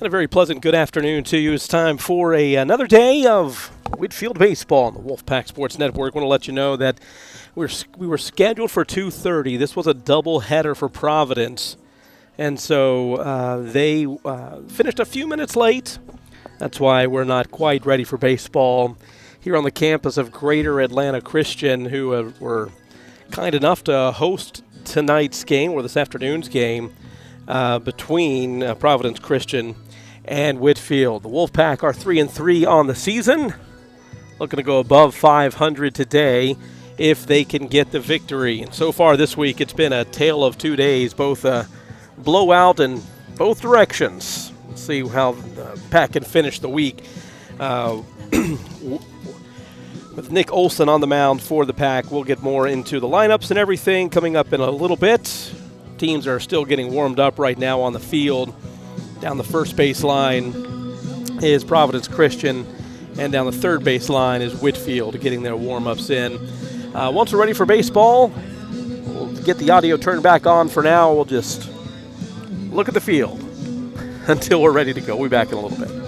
And a very pleasant good afternoon to you. It's time for another day of Whitefield Baseball on the Wolfpack Sports Network. I want to let you know that we were scheduled for 2:30. This was a doubleheader for Providence. And so they finished a few minutes late. That's why we're not quite ready for baseball here on the campus of Greater Atlanta Christian, who were kind enough to host tonight's game, or this afternoon's game, between Providence Christian and Whitefield. The Wolfpack are 3-3 on the season, looking to go above 500 today if they can get the victory. And so far this week, it's been a tale of 2 days, both blowout in both directions. Let's see how the Pack can finish the week. With Nick Olson on the mound for the Pack, we'll get more into the lineups and everything coming up in a little bit. Teams are still getting warmed up right now on the field. Down the first base line is Providence Christian, and down the third base line is Whitefield getting their warm-ups in. Once we're ready for baseball, we'll get the audio turned back on. For now, we'll just look at the field until we're ready to go. We'll be back in a little bit.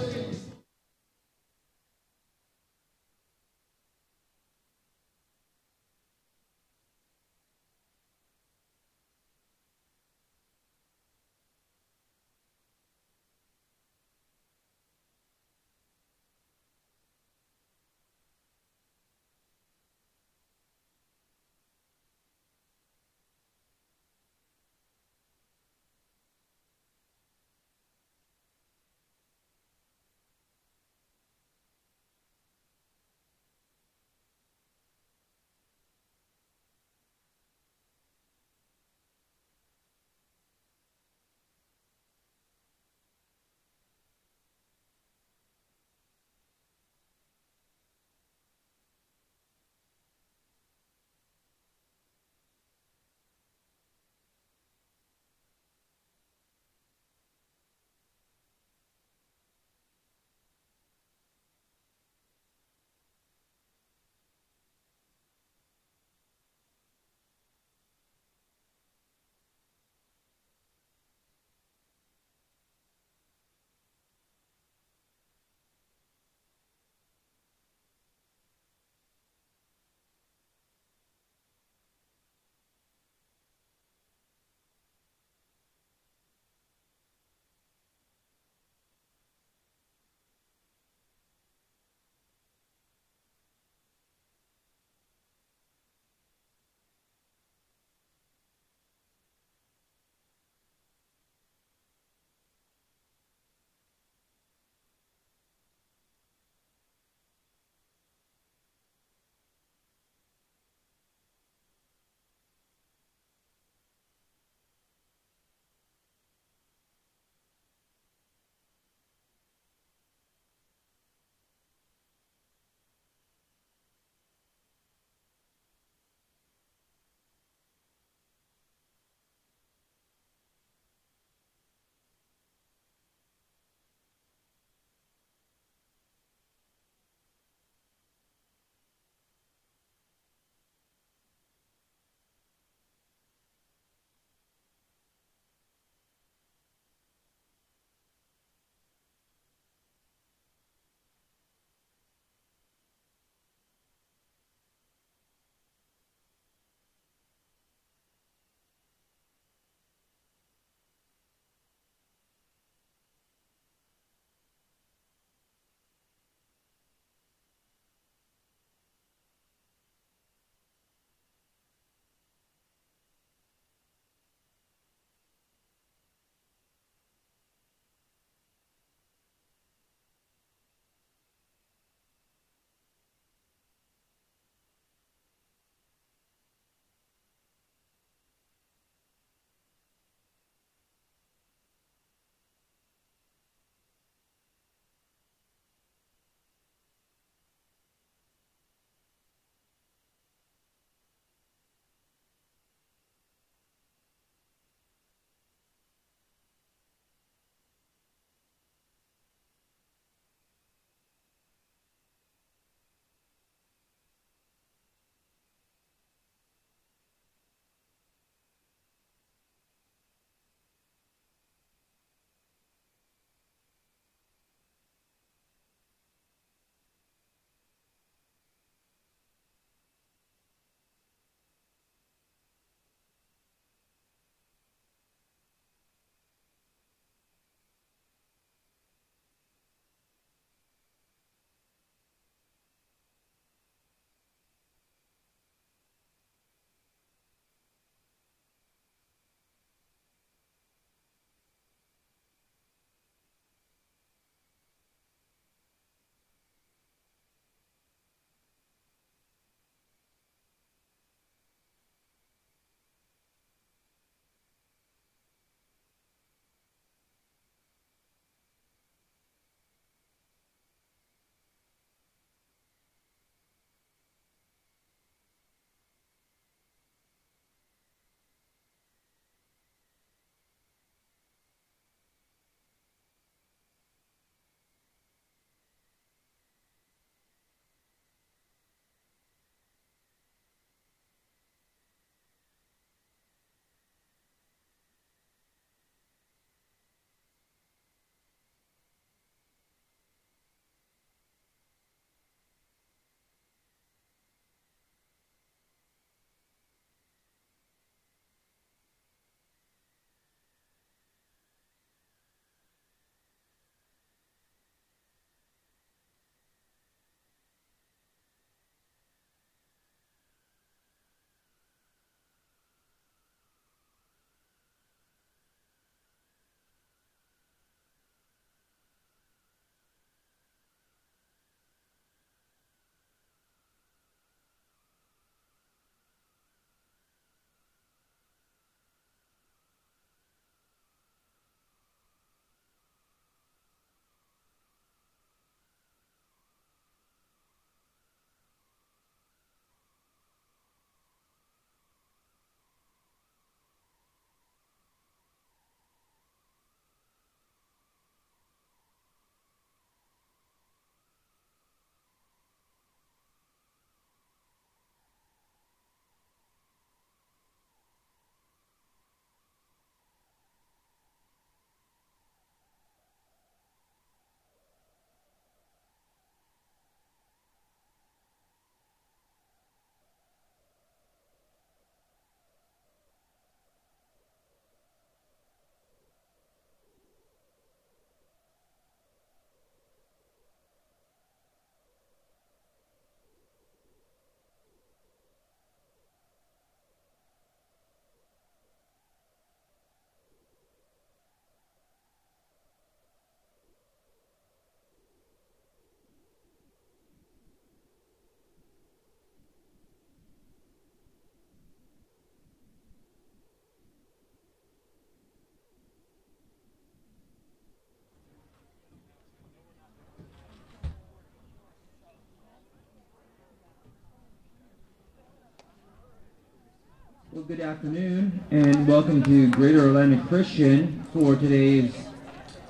Good afternoon and welcome to Greater Atlanta Christian for today's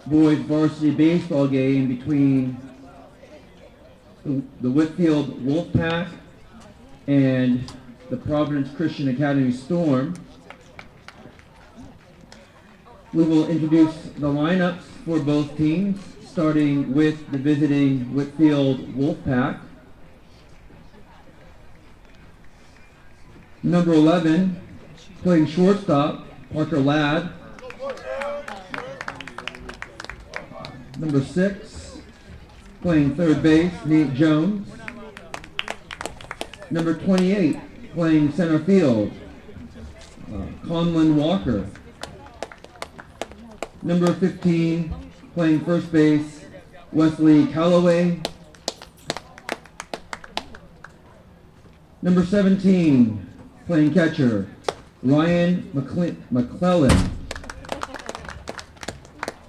boys varsity baseball game between the Whitefield Wolfpack and the Providence Christian Academy Storm. We will introduce the lineups for both teams, starting with the visiting Whitefield Wolfpack. Number 11, playing shortstop, Parker Ladd. Number 6, playing third base, Nate Jones. Number 28, playing center field, Conlon Walker. Number 15, playing first base, Wesley Calloway. Number 17, playing catcher, Ryan McClellan.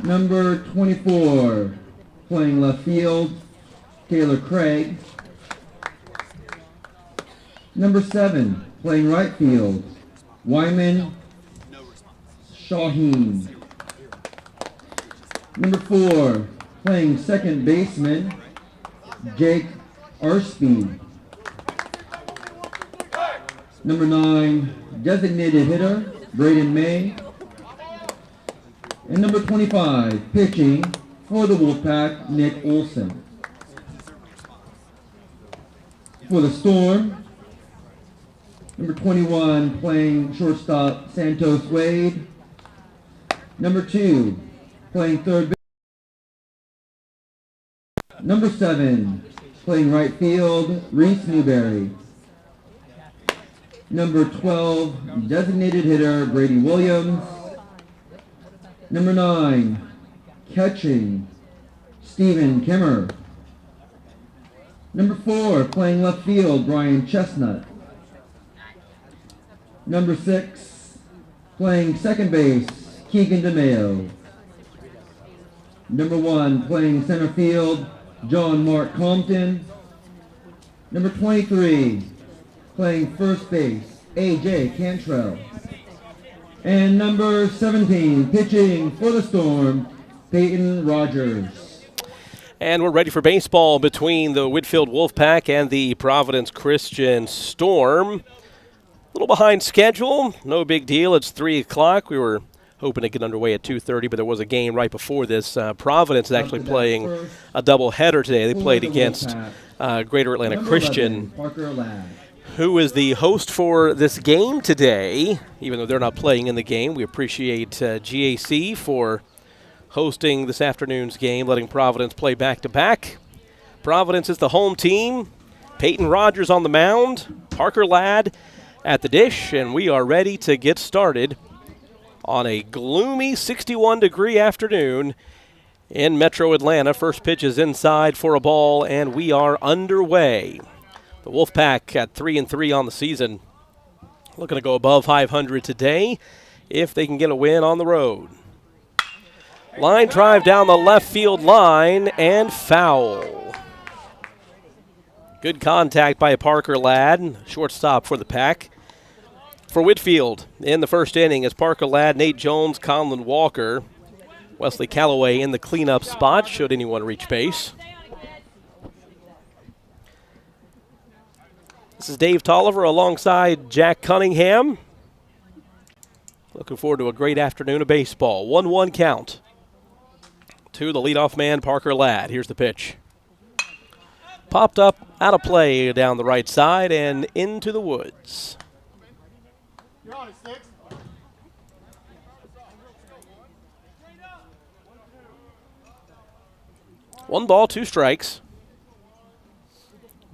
Number 24, playing left field, Taylor Craig. Number 7, playing right field, Wyman Shaheen. Number 4, playing second baseman, Jake Arspeed. Number 9, designated hitter, Braden May. And number 25, pitching for the Wolfpack, Nick Olson. For the Storm, number 21, playing shortstop, Santos Wade. Number 2, playing third base. Number 7, playing right field, Reese Newberry. Number 12, designated hitter, Brady Williams. Number 9, catching, Stephen Kimmer. Number 4, playing left field, Brian Chestnut. Number 6, playing second base, Keegan DeMeo. Number 1, playing center field, John Mark Compton. Number 23, playing first base, A.J. Cantrell. And number 17, pitching for the Storm, Peyton Rogers. And we're ready for baseball between the Whitefield Wolfpack and the Providence Christian Storm. A little behind schedule, no big deal. It's 3 o'clock. We were hoping to get underway at 2:30, but there was a game right before this. Providence is actually playing a doubleheader today. They played against Greater Atlanta Christian, who is the host for this game today. Even though they're not playing in the game, we appreciate GAC for hosting this afternoon's game, letting Providence play back-to-back. Providence is the home team. Peyton Rogers on the mound, Parker Ladd at the dish, and we are ready to get started on a gloomy 61-degree afternoon in Metro Atlanta. First pitch is inside for a ball, and we are underway. The Wolfpack at 3-3 on the season, looking to go above 500 today if they can get a win on the road. Line drive down the left field line and foul. Good contact by Parker Ladd, shortstop for the Pack. For Whitefield in the first inning is Parker Ladd, Nate Jones, Conlon Walker, Wesley Calloway in the cleanup spot should anyone reach base. This is Dave Tolliver alongside Jack Cunningham. Looking forward to a great afternoon of baseball. 1-1 count to the leadoff man, Parker Ladd. Here's the pitch. Popped up, out of play down the right side and into the woods. One ball, 2 strikes.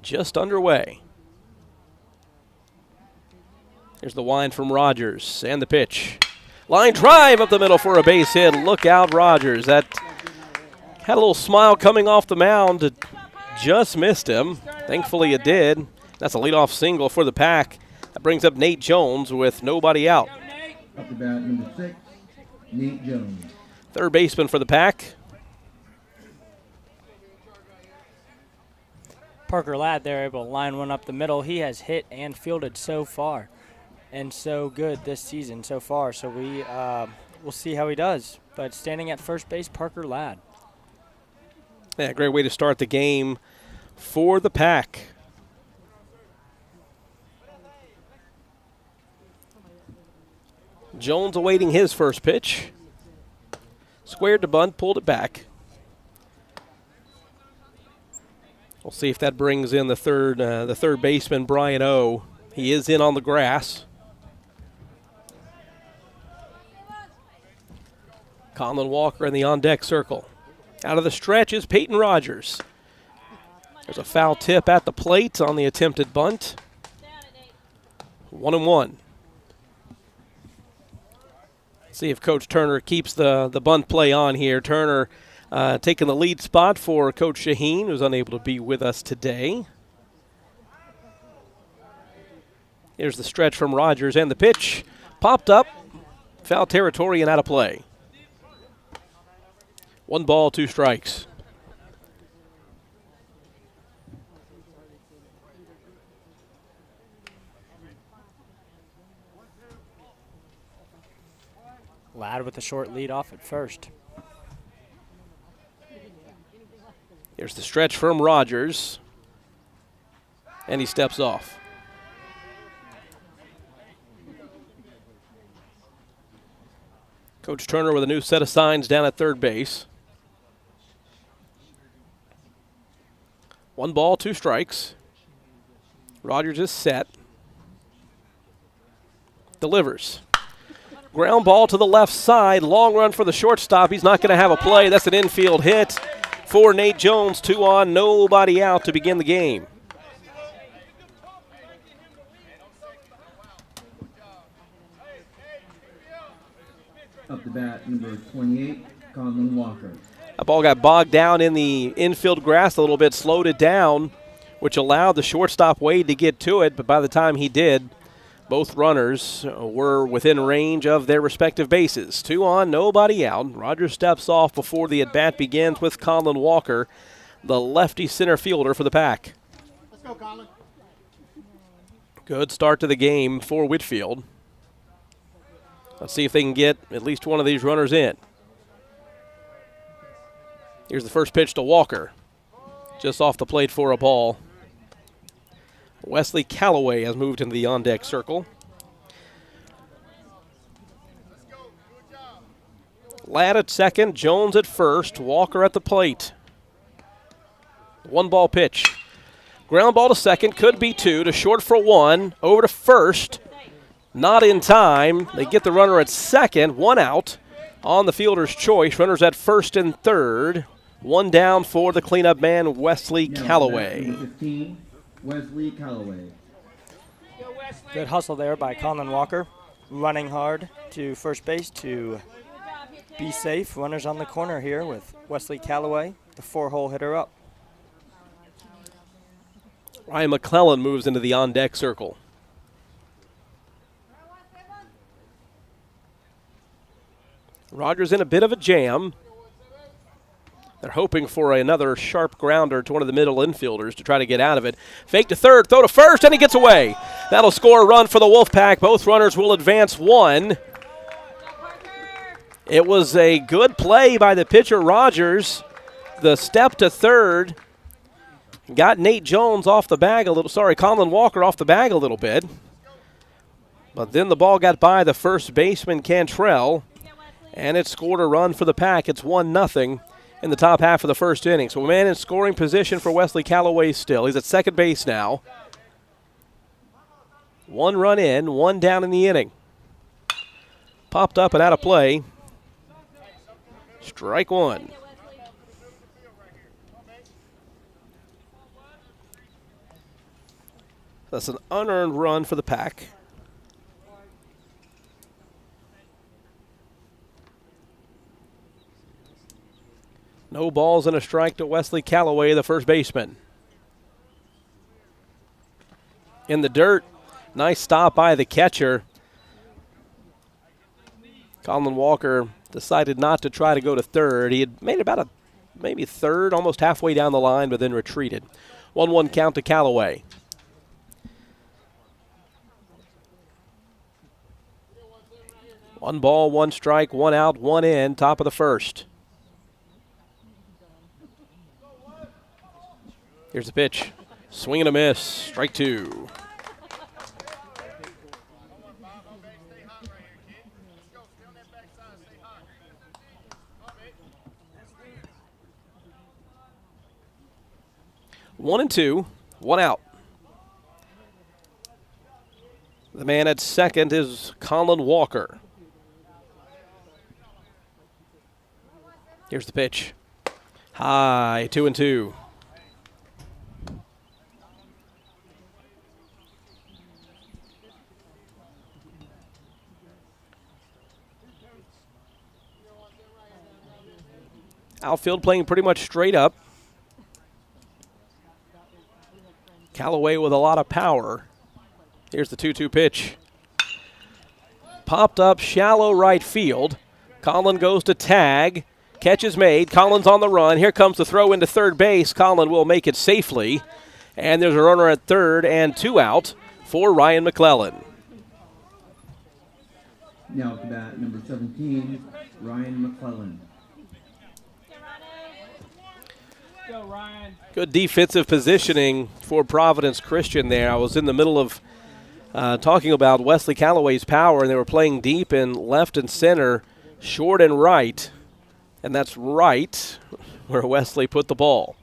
Just underway. Here's the wind from Rogers and the pitch. Line drive up the middle for a base hit. Look out, Rogers. That had a little smile coming off the mound. It just missed him. Thankfully it did. That's a leadoff single for the Pack. That brings up Nate Jones with nobody out. Up the bat, number 6, Nate Jones. Third baseman for the Pack. Parker Ladd there able to line one up the middle. He has hit and fielded so far. and so good this season so far. So we'll see how he does. But standing at first base, Parker Ladd. Yeah, great way to start the game for the Pack. Jones awaiting his first pitch. Squared to bunt, pulled it back. We'll see if that brings in the third baseman, Brian O. He is in on the grass. Colin Walker in the on-deck circle. Out of the stretch is Peyton Rogers. There's a foul tip at the plate on the attempted bunt. 1-1. See if Coach Turner keeps the bunt play on here. Turner taking the lead spot for Coach Shaheen, who's unable to be with us today. Here's the stretch from Rogers, and the pitch popped up. Foul territory and out of play. 1 ball, 2 strikes. Ladd with a short lead off at first. Here's the stretch from Rogers, and he steps off. Coach Turner with a new set of signs down at third base. 1 ball, 2 strikes. Rogers is set. Delivers. Ground ball to the left side. Long run for the shortstop. He's not going to have a play. That's an infield hit for Nate Jones. 2 on, nobody out to begin the game. Up to bat, number 28, Colin Walker. That ball got bogged down in the infield grass a little bit, slowed it down, which allowed the shortstop Wade to get to it. But by the time he did, both runners were within range of their respective bases. 2 on, nobody out. Rogers steps off before the at-bat begins with Colin Walker, the lefty center fielder for the Pack. Let's go, Colin. Good start to the game for Whitefield. Let's see if they can get at least one of these runners in. Here's the first pitch to Walker. Just off the plate for a ball. Wesley Calloway has moved into the on-deck circle. Ladd at second, Jones at first, Walker at the plate. 1 ball pitch. Ground ball to second, could be 2, to short for 1, over to first. Not in time. They get the runner at second, 1 out on the fielder's choice. Runners at first and third. 1 down for the cleanup man, Wesley Calloway. Number 15, Wesley Calloway. Good hustle there by Colin Walker. Running hard to first base to be safe. Runners on the corner here with Wesley Calloway, the 4-hole hitter up. Ryan McClellan moves into the on-deck circle. Rogers in a bit of a jam. They're hoping for another sharp grounder to one of the middle infielders to try to get out of it. Fake to third, throw to first, and he gets away. That'll score a run for the Wolfpack. Both runners will advance 1. It was a good play by the pitcher, Rogers. The step to third got Nate Jones off the bag a little. Sorry, Colin Walker off the bag a little bit. But then the ball got by the first baseman, Cantrell, and it scored a run for the Pack. It's 1-0 in the top half of the first inning. So a man in scoring position for Wesley Calloway still. He's at second base now. 1 run in, 1 down in the inning. Popped up and out of play. Strike 1. That's an unearned run for the Pack. No balls and a strike to Wesley Calloway, the first baseman. In the dirt, nice stop by the catcher. Colin Walker decided not to try to go to third. He had made about maybe third, almost halfway down the line, but then retreated. 1-1 count to Calloway. 1 ball, 1 strike, 1 out, 1 in, top of the first. Here's the pitch. Swing and a miss. Strike 2. One and 2, 1 out. The man at second is Colin Walker. Here's the pitch. High, 2 and 2. Outfield playing pretty much straight up. Callaway with a lot of power. Here's the 2-2 pitch. Popped up shallow right field. Colin goes to tag. Catch is made. Colin's on the run. Here comes the throw into third base. Colin will make it safely. And there's a runner at third and 2 out for Ryan McClellan. Now at the bat, number 17, Ryan McClellan. Go, Ryan. Good defensive positioning for Providence Christian there. I was in the middle of talking about Wesley Callaway's power, and they were playing deep in left and center, short and right. And that's right where Wesley put the ball.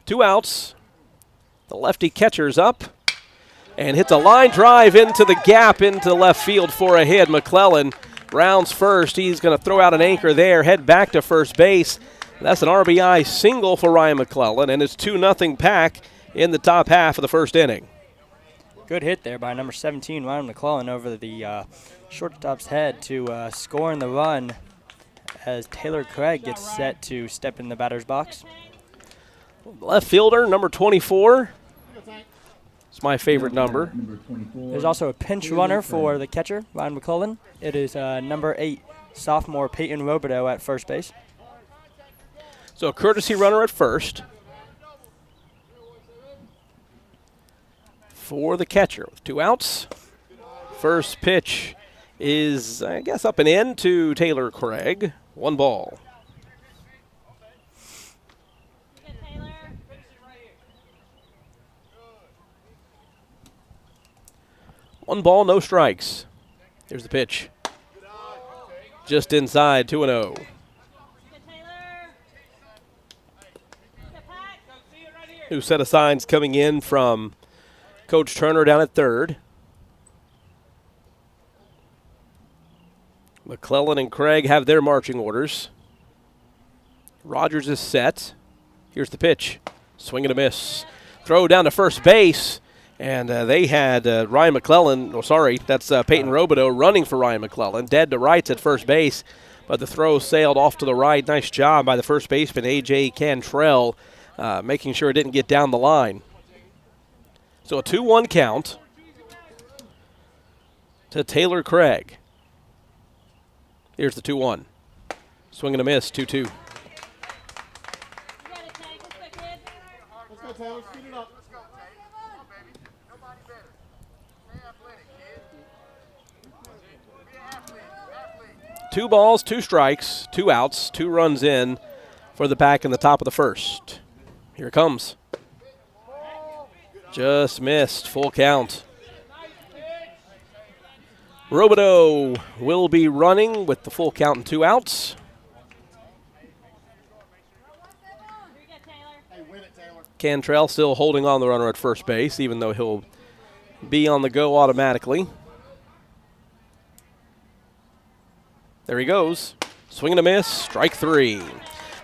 2 outs. The lefty catcher's up and hits a line drive into the gap into left field for a hit. McClellan rounds first. He's going to throw out an anchor there, head back to first base. That's an RBI single for Ryan McClellan, and it's 2-0 Pack in the top half of the first inning. Good hit there by number 17, Ryan McClellan, over the shortstop's head to score in the run as Taylor Craig gets set to step in the batter's box. Left fielder, number 24. It's my favorite number. Number 24. There's also a pinch runner for the catcher, Ryan McClellan. It is number 8, sophomore Peyton Robideau at first base. So a courtesy runner at first for the catcher with 2 outs. First pitch is, I guess, up and in to Taylor Craig. 1 ball. One ball, no strikes. Here's the pitch. Just inside, 2-0. New set of signs coming in from Coach Turner down at third. McClellan and Craig have their marching orders. Rogers is set. Here's the pitch. Swing and a miss. Throw down to first base. And they had Ryan McClellan, that's Peyton Robideau running for Ryan McClellan. Dead to rights at first base, but the throw sailed off to the right. Nice job by the first baseman, A.J. Cantrell, making sure it didn't get down the line. So a 2-1 count to Taylor Craig. Here's the 2-1. Swing and a miss, 2-2. Let's go, Taylor. Speed it up. 2 balls, 2 strikes, 2 outs, 2 runs in for the Pack in the top of the first. Here it comes. Just missed, full count. Robideau will be running with the full count and 2 outs. Cantrell still holding on the runner at first base, even though he'll be on the go automatically. There he goes. Swing and a miss, strike 3.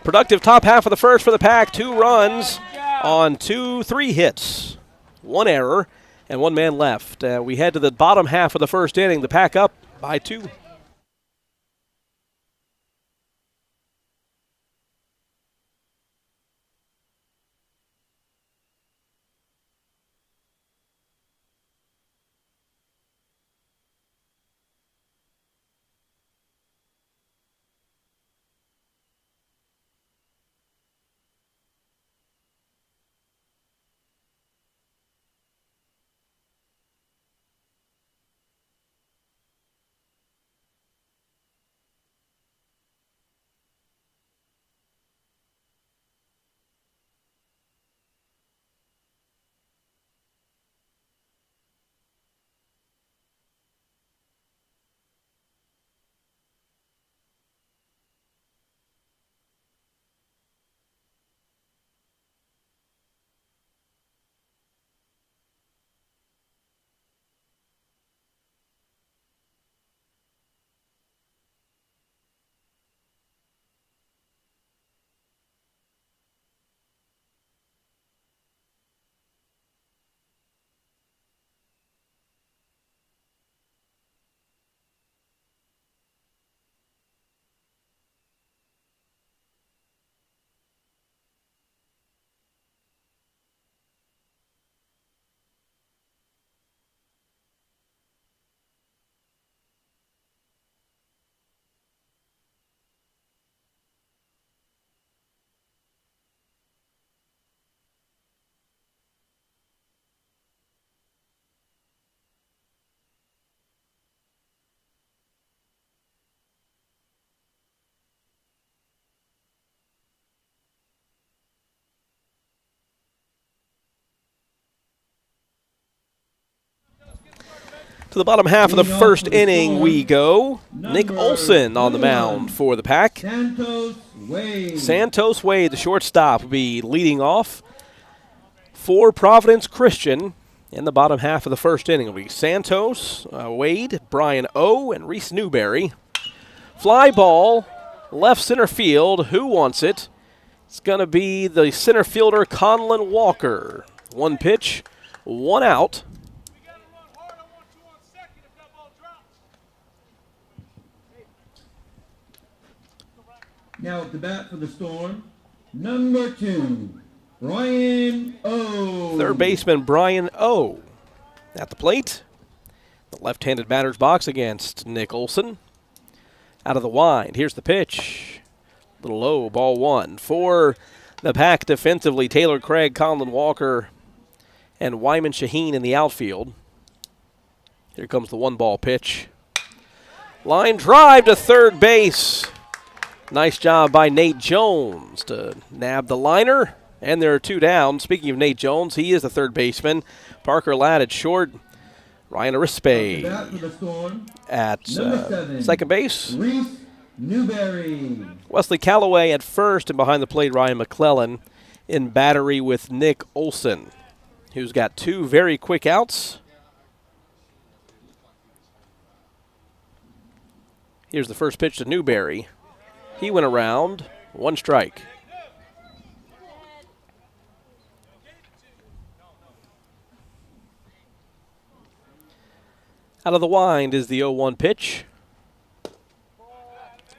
Productive top half of the first for the Pack. 2 runs on 3 hits. 1 error and 1 man left. We head to the bottom half of the first inning. The Pack up by 2. To the bottom half of the Leading off first for the inning Storm, we go. Nick number Olson on the 21, mound for the Pack. Santos Wade. Santos Wade, the shortstop, will be leading off for Providence Christian. In the bottom half of the first inning will be Santos, Wade, Brian O., and Reese Newberry. Fly ball, left center field. Who wants it? It's going to be the center fielder, Conlon Walker. One pitch, one out. Now at the bat for the Storm, number 2, Brian O. Third baseman Brian O. at the plate. The left-handed batter's box against Nick Olson. Out of the wind, here's the pitch. A little low, ball one. For the Pack defensively, Taylor Craig, Conlon Walker, and Wyman Shaheen in the outfield. Here comes the one-ball pitch. Line drive to third base. Nice job by Nate Jones to nab the liner, and there are two down. Speaking of Nate Jones, he is the third baseman. Parker Ladd at short. Ryan Arispe at second base. Reese Newberry. Wesley Calloway at first, and behind the plate, Ryan McClellan in battery with Nick Olson, who's got two very quick outs. Here's the first pitch to Newberry. He went around, one strike. Out of the wind is the 0-1 pitch. A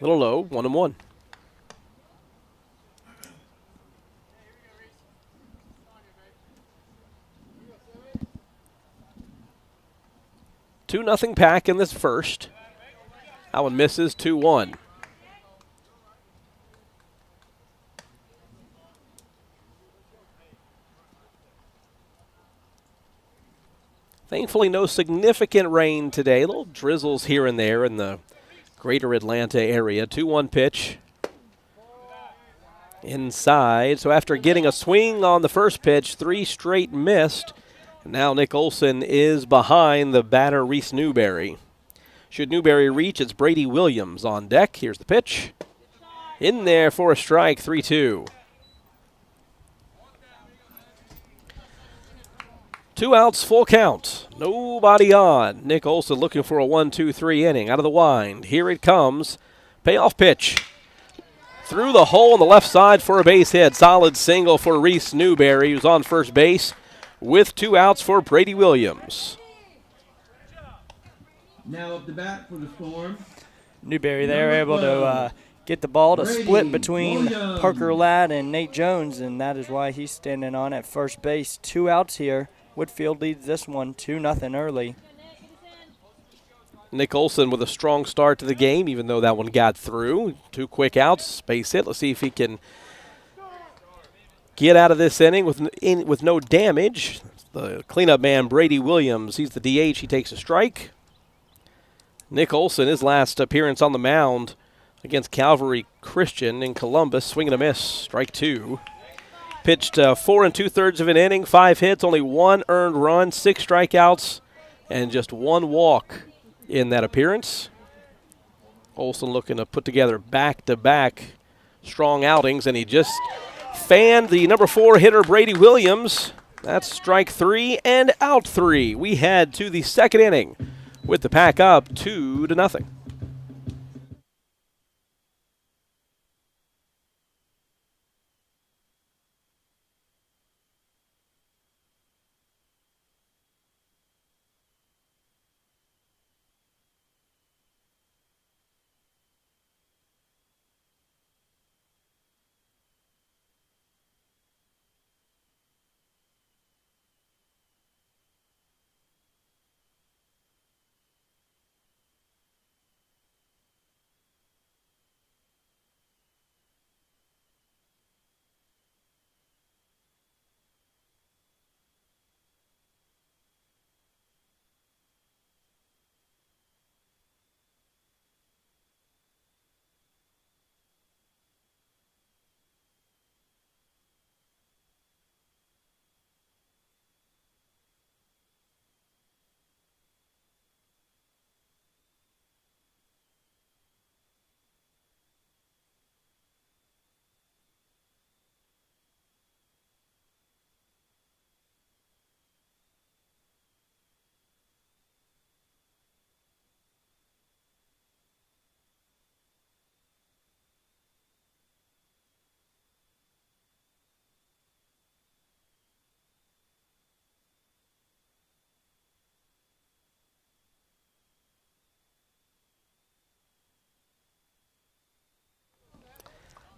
little low, 1-1. Two nothing Pack in this first. That one misses, 2-1. Thankfully, no significant rain today. Little drizzles here and there in the greater Atlanta area. 2-1 pitch. Inside. So after getting a swing on the first pitch, three straight missed. Now Nick Olson is behind the batter, Reese Newberry. Should Newberry reach, it's Brady Williams on deck. Here's the pitch. In there for a strike, 3-2. 2 outs, full count. Nobody on. Nick Olson looking for a 1-2-3 inning. Out of the wind. Here it comes. Payoff pitch. Through the hole on the left side for a base hit. Solid single for Reese Newberry, who's on first base, with 2 outs for Brady Williams. Now up the bat for the Storm. Newberry there able to get the ball to split between Parker Ladd and Nate Jones, and that is why he's standing on at first base. 2 outs here. Whitefield leads this one 2-0 early. Nick Olson with a strong start to the game, even though that one got through. 2 quick outs, base hit. Let's see if he can get out of this inning with no damage. The cleanup man, Brady Williams, he's the DH. He takes a strike. Nick Olson, his last appearance on the mound against Calvary Christian in Columbus, swing and a miss, strike 2. Pitched 4 2/3 of an inning, 5 hits, only 1 earned run, 6 strikeouts, and just 1 walk in that appearance. Olson looking to put together back-to-back strong outings, and he just fanned the number 4 hitter, Brady Williams. That's strike 3 and out 3. We head to the second inning with the Pack up 2-0.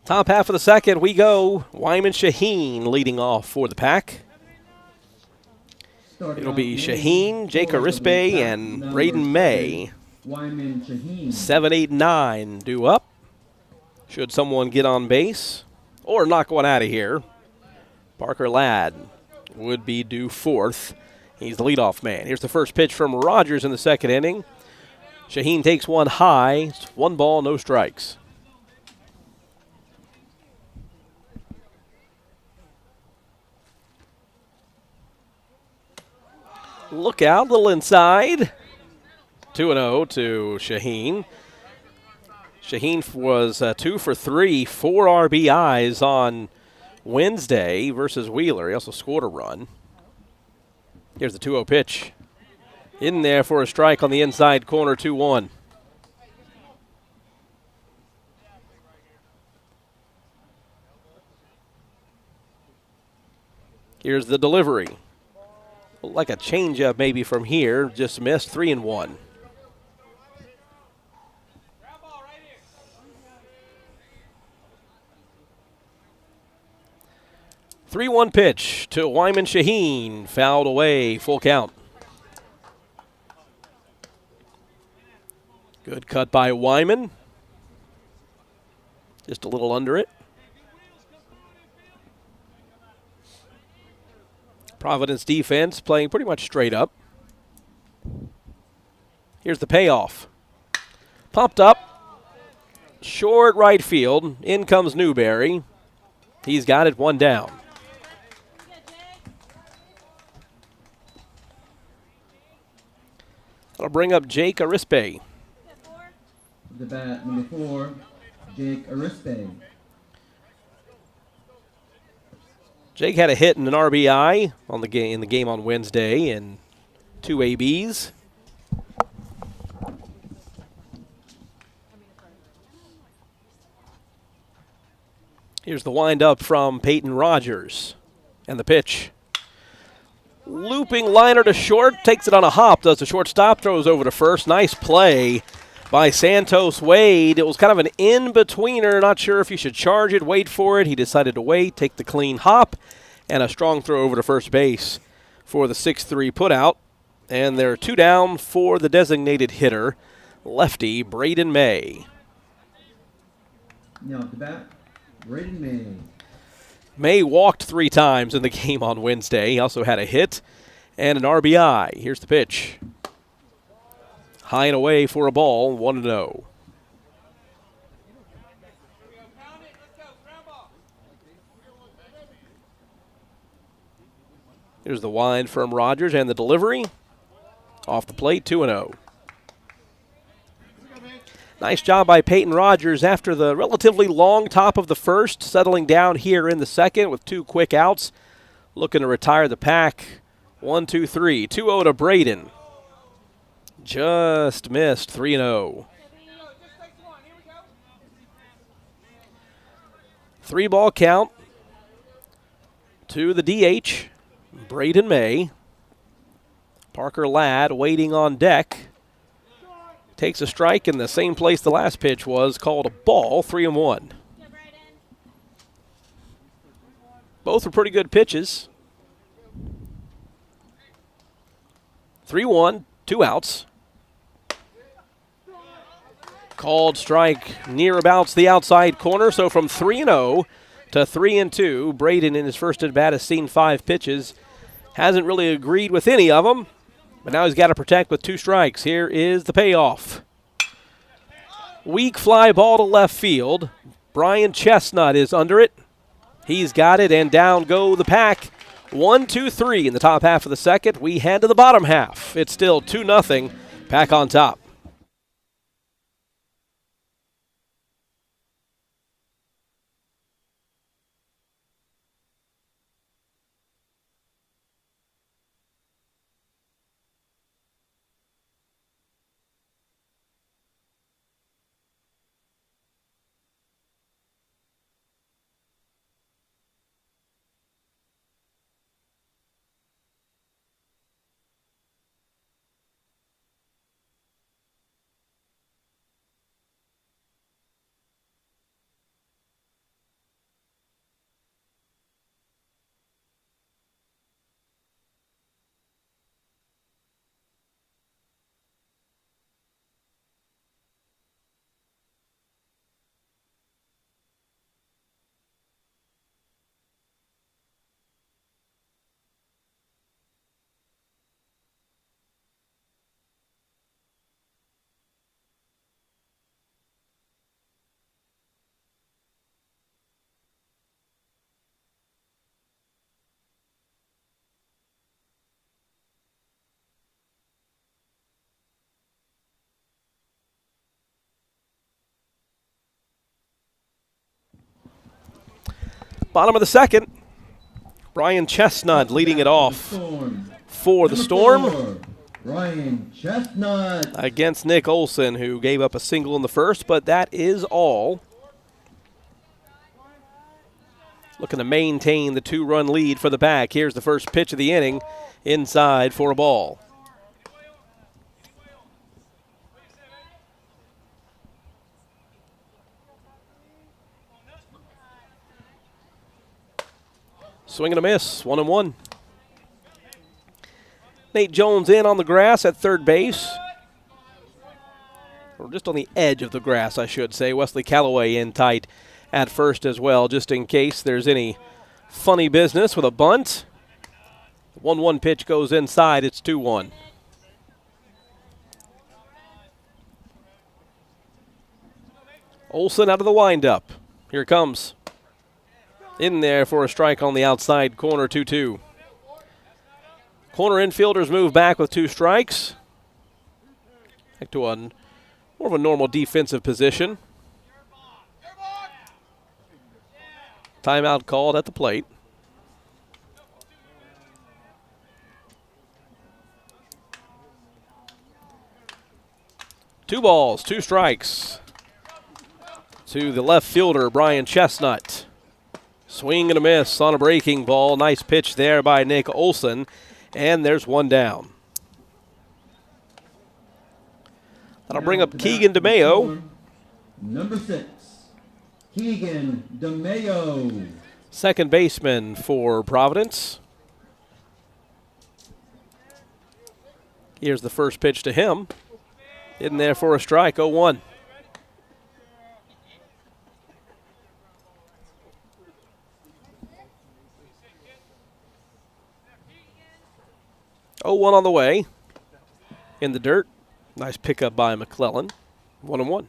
Top half of the second, we go. Wyman Shaheen leading off for the Pack. It'll be Shaheen, Jake Arispe, and Braden May. Wyman Shaheen. 7, 8, 9 due up. Should someone get on base or knock one out of here, Parker Ladd would be due fourth. He's the leadoff man. Here's the first pitch from Rogers in the second inning. Shaheen takes one high. It's 1 ball, no strikes. Look out, little inside. 2-0 to Shaheen. Shaheen was 2 for 3, 4 RBIs on Wednesday versus Wheeler. He also scored a run. Here's the 2-0 pitch. In there for a strike on the inside corner, 2-1. Here's the delivery. Like a changeup maybe from here, just missed, 3-1. 3-1 pitch to Wyman Shaheen, fouled away, full count. Good cut by Wyman. Just a little under it. Providence defense playing pretty much straight up. Here's the payoff. Popped up. Short right field. In comes Newberry. He's got it, 1 down. That'll bring up Jake Arispe. The bat, number 4, Jake Arispe. Jake had a hit and an RBI on the game in the game on Wednesday and 2 ABs. Here's the windup from Peyton Rogers and the pitch. Looping liner to short, takes it on a hop, does the shortstop, throws over to first. Nice play by Santos Wade. It was kind of an in-betweener, not sure if you should charge it, wait for it. He decided to wait, take the clean hop, and a strong throw over to first base for the 6-3 putout. And they're 2 down for the designated hitter, lefty Braden May. Now at the bat, Braden May. May walked 3 times in the game on Wednesday. He also had a hit and an RBI. Here's the pitch. High and away for a ball, 1-0. Here's the wind from Rogers and the delivery. Off the plate, 2-0. Nice job by Peyton Rogers after the relatively long top of the first, settling down here in the second with 2 quick outs. Looking to retire the Pack. 1, 2, 3. 2-0 to Braden. Just missed, 3-0. 3-ball count to the DH, Braden May. Parker Ladd waiting on deck. Takes a strike in the same place the last pitch was, called a ball, 3-1. Both were pretty good pitches. 3-1, 2 outs. Called strike near abouts the outside corner, so from 3-0 to 3-2, Braden in his first at-bat has seen 5 pitches. Hasn't really agreed with any of them. But now he's got to protect with 2 strikes. Here is the payoff. Weak fly ball to left field. Brian Chestnut is under it. He's got it, and down go the Pack. 1, 2, 3 in the top half of the second. We head to the bottom half. It's still 2-0. Pack on top. Bottom of the second. Brian Chestnut leading it off for the Storm. Brian Chestnut. Against Nick Olson, who gave up a single in the first, but that is all. Looking to maintain the 2-run lead for the Pack. Here's the first pitch of the inning. Inside for a ball. Swing and a miss, 1-1. Nate Jones in on the grass at third base. Or just on the edge of the grass, I should say. Wesley Calloway in tight at first as well, just in case there's any funny business with a bunt. 1-1 pitch goes inside, it's 2-1. Olson out of the windup. Here it comes. In there for a strike on the outside corner, 2-2. Corner infielders move back with 2 strikes. Back to more of a normal defensive position. Timeout called at the plate. Two balls, 2 strikes. To the left fielder, Brian Chestnut. Swing and a miss on a breaking ball. Nice pitch there by Nick Olson. And there's 1 down. That'll bring up Keegan DeMayo. Number 6, Keegan DeMayo. Second baseman for Providence. Here's the first pitch to him. In there for a strike, 0-1. On the way. In the dirt. Nice pickup by McClellan. 1-1.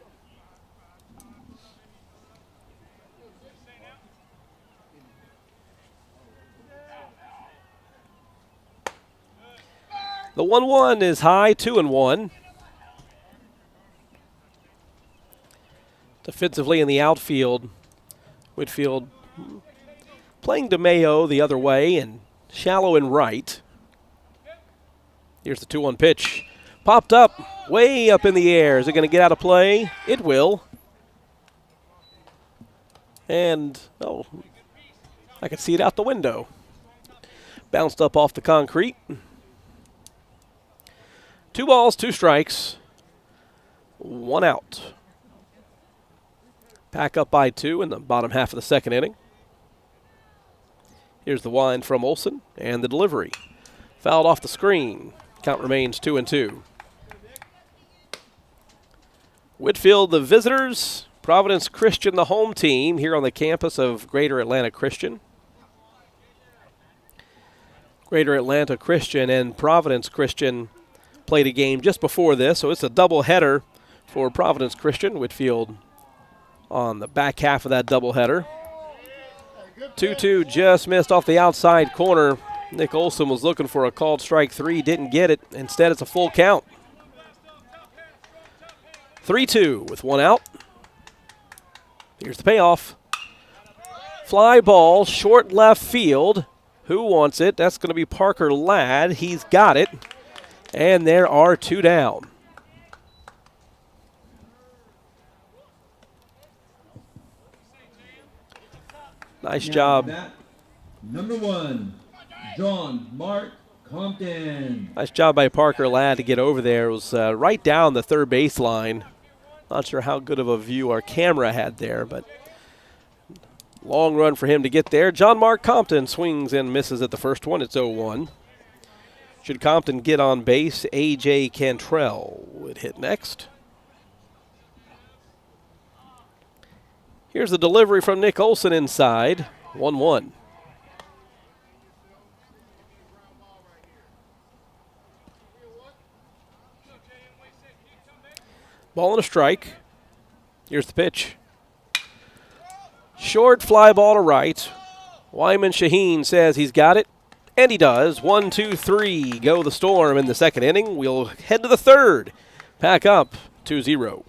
The 1-1 is high, 2-1. Defensively in the outfield, Whitefield playing DeMayo the other way and shallow and right. Here's the 2-1 pitch. Popped up, way up in the air. Is it going to get out of play? It will. And, I can see it out the window. Bounced up off the concrete. 2 balls, 2 strikes, 1 out. Pack up by 2 in the bottom half of the second inning. Here's the wind from Olson and the delivery. Fouled off the screen. Count remains 2-2. Whitefield, the visitors. Providence Christian, the home team, here on the campus of Greater Atlanta Christian. Greater Atlanta Christian and Providence Christian played a game just before this, so it's a doubleheader for Providence Christian. Whitefield on the back half of that doubleheader. 2-2 just missed off the outside corner. Nick Olson was looking for a called strike 3, didn't get it. Instead, it's a full count. 3-2 with 1 out. Here's the payoff. Fly ball, short left field. Who wants it? That's going to be Parker Ladd. He's got it. And there are 2 down. Nice job. Number 1, John Mark Compton. Nice job by Parker Ladd to get over there. It was right down the third base line. Not sure how good of a view our camera had there, but long run for him to get there. John Mark Compton swings and misses at the first one. It's 0-1. Should Compton get on base, A.J. Cantrell would hit next. Here's the delivery from Nick Olson inside, 1-1. Ball and a strike. Here's the pitch. Short fly ball to right. Wyman Shaheen says he's got it, and he does. 1, 2, 3 go the Storm in the second inning. We'll head to the third. Pack up 2-0.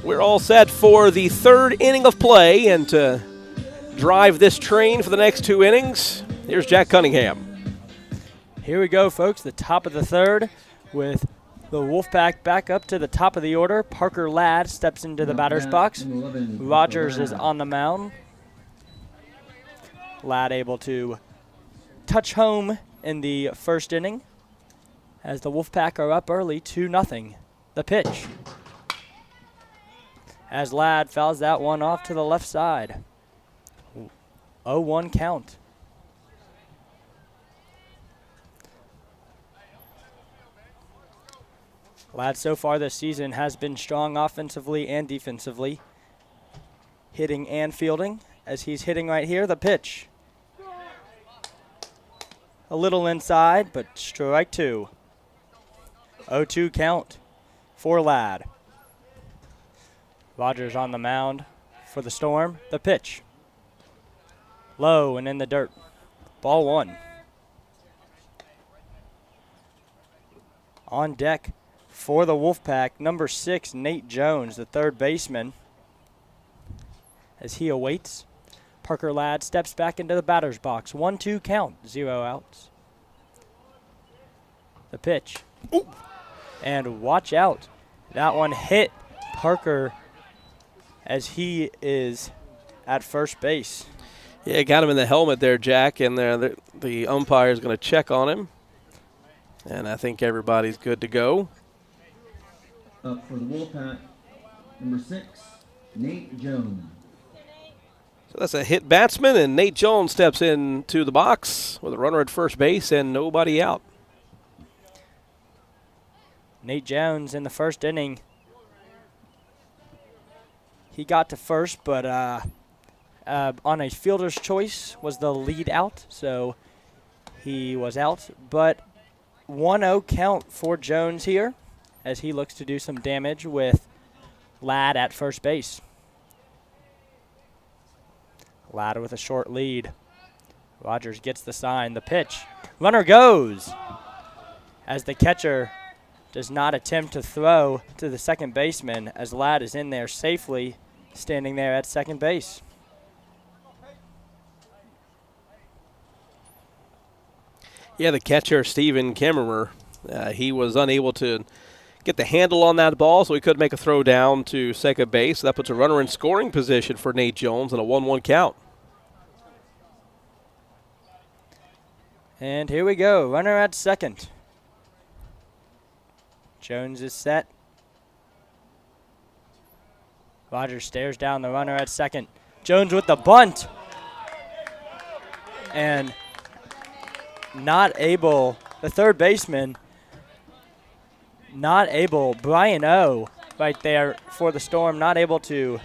We're all set for the third inning of play, and to drive this train for the next 2 innings, here's Jack Cunningham. Here we go, folks. The top of the third with the Wolfpack back up to the top of the order. Parker Ladd steps into the batter's box. Rogers is on the mound. Ladd able to touch home in the first inning as the Wolfpack are up early 2-0. The pitch, as Ladd fouls that one off to the left side. 0-1 count. Ladd so far this season has been strong offensively and defensively, hitting and fielding, as he's hitting right here. The pitch, a little inside, but strike 2. 0-2 count for Ladd. Rogers on the mound for the Storm. The pitch, low and in the dirt. Ball 1. On deck for the Wolfpack, number 6, Nate Jones, the third baseman, as he awaits. Parker Ladd steps back into the batter's box. 1-2 count, 0 outs. The pitch. Ooh. And watch out. That one hit Parker as he is at first base. Yeah, got him in the helmet there, Jack, and the umpire is going to check on him. And I think everybody's good to go. Up for the Wolfpack, number 6, Nate Jones. So that's a hit batsman, and Nate Jones steps into the box with a runner at first base and nobody out. Nate Jones in the first inning, he got to first, but on a fielder's choice was the lead out, so he was out. But 1-0 count for Jones here as he looks to do some damage with Ladd at first base. Ladd with a short lead. Rogers gets the sign. The pitch. Runner goes as the catcher does not attempt to throw to the second baseman, as Ladd is in there safely, standing there at second base. Yeah, the catcher, Steven Kemmerer, he was unable to get the handle on that ball, so he couldn't make a throw down to second base. That puts a runner in scoring position for Nate Jones and a 1-1 count. And here we go, runner at second. Jones is set. Rogers stares down the runner at second. Jones with the bunt. And not able, the third baseman, not able, Brian O right there for the Storm, not able to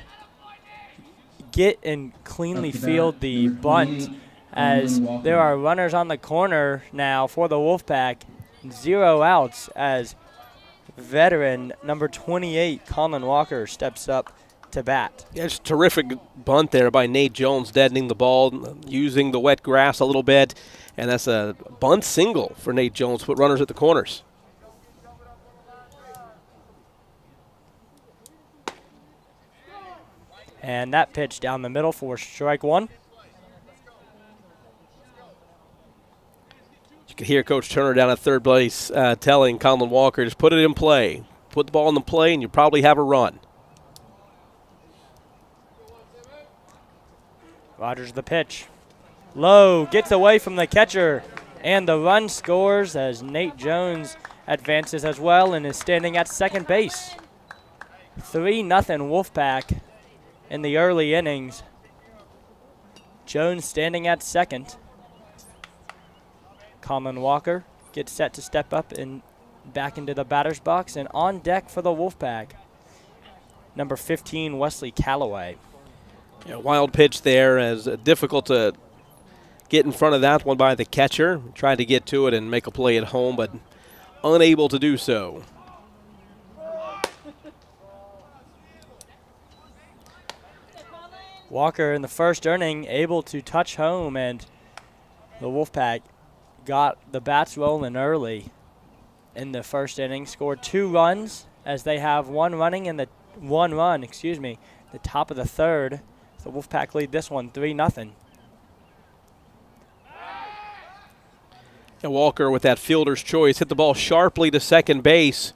get and cleanly field the bunt, as there are runners on the corner now for the Wolfpack. 0 outs as veteran number 28, Colin Walker, steps up to bat. Yeah, it's a terrific bunt there by Nate Jones, deadening the ball, using the wet grass a little bit, and that's a bunt single for Nate Jones, put runners at the corners. And that pitch down the middle for strike 1. You can hear Coach Turner down at third base telling Colin Walker, just put it in play. Put the ball in the play, and you probably have a run. Rogers the pitch. Low, gets away from the catcher, and the run scores as Nate Jones advances as well and is standing at second base. 3-0 Wolfpack in the early innings. Jones standing at second. Colin Walker gets set to step up and back into the batter's box, and on deck for the Wolfpack, number 15, Wesley Calloway. Yeah, wild pitch there, as difficult to get in front of that one by the catcher. Tried to get to it and make a play at home, but unable to do so. Walker in the first inning able to touch home, and the Wolfpack got the bats rolling early in the first inning. Scored 2 runs as they have 1 running in the one run, the top of the third. The Wolfpack lead this one 3-0. And Walker with that fielder's choice hit the ball sharply to second base,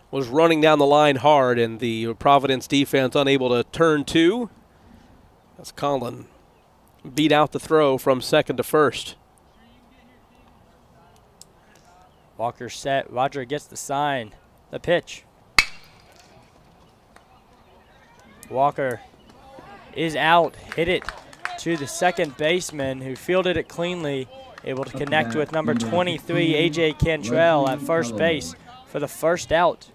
was running down the line hard, and the Providence defense unable to turn two as Colin beat out the throw from second to first. Walker set. Roger gets the sign. The pitch. Walker is out. Hit it to the second baseman who fielded it cleanly. Able to connect with number 23, A.J. Cantrell at first base for the first out.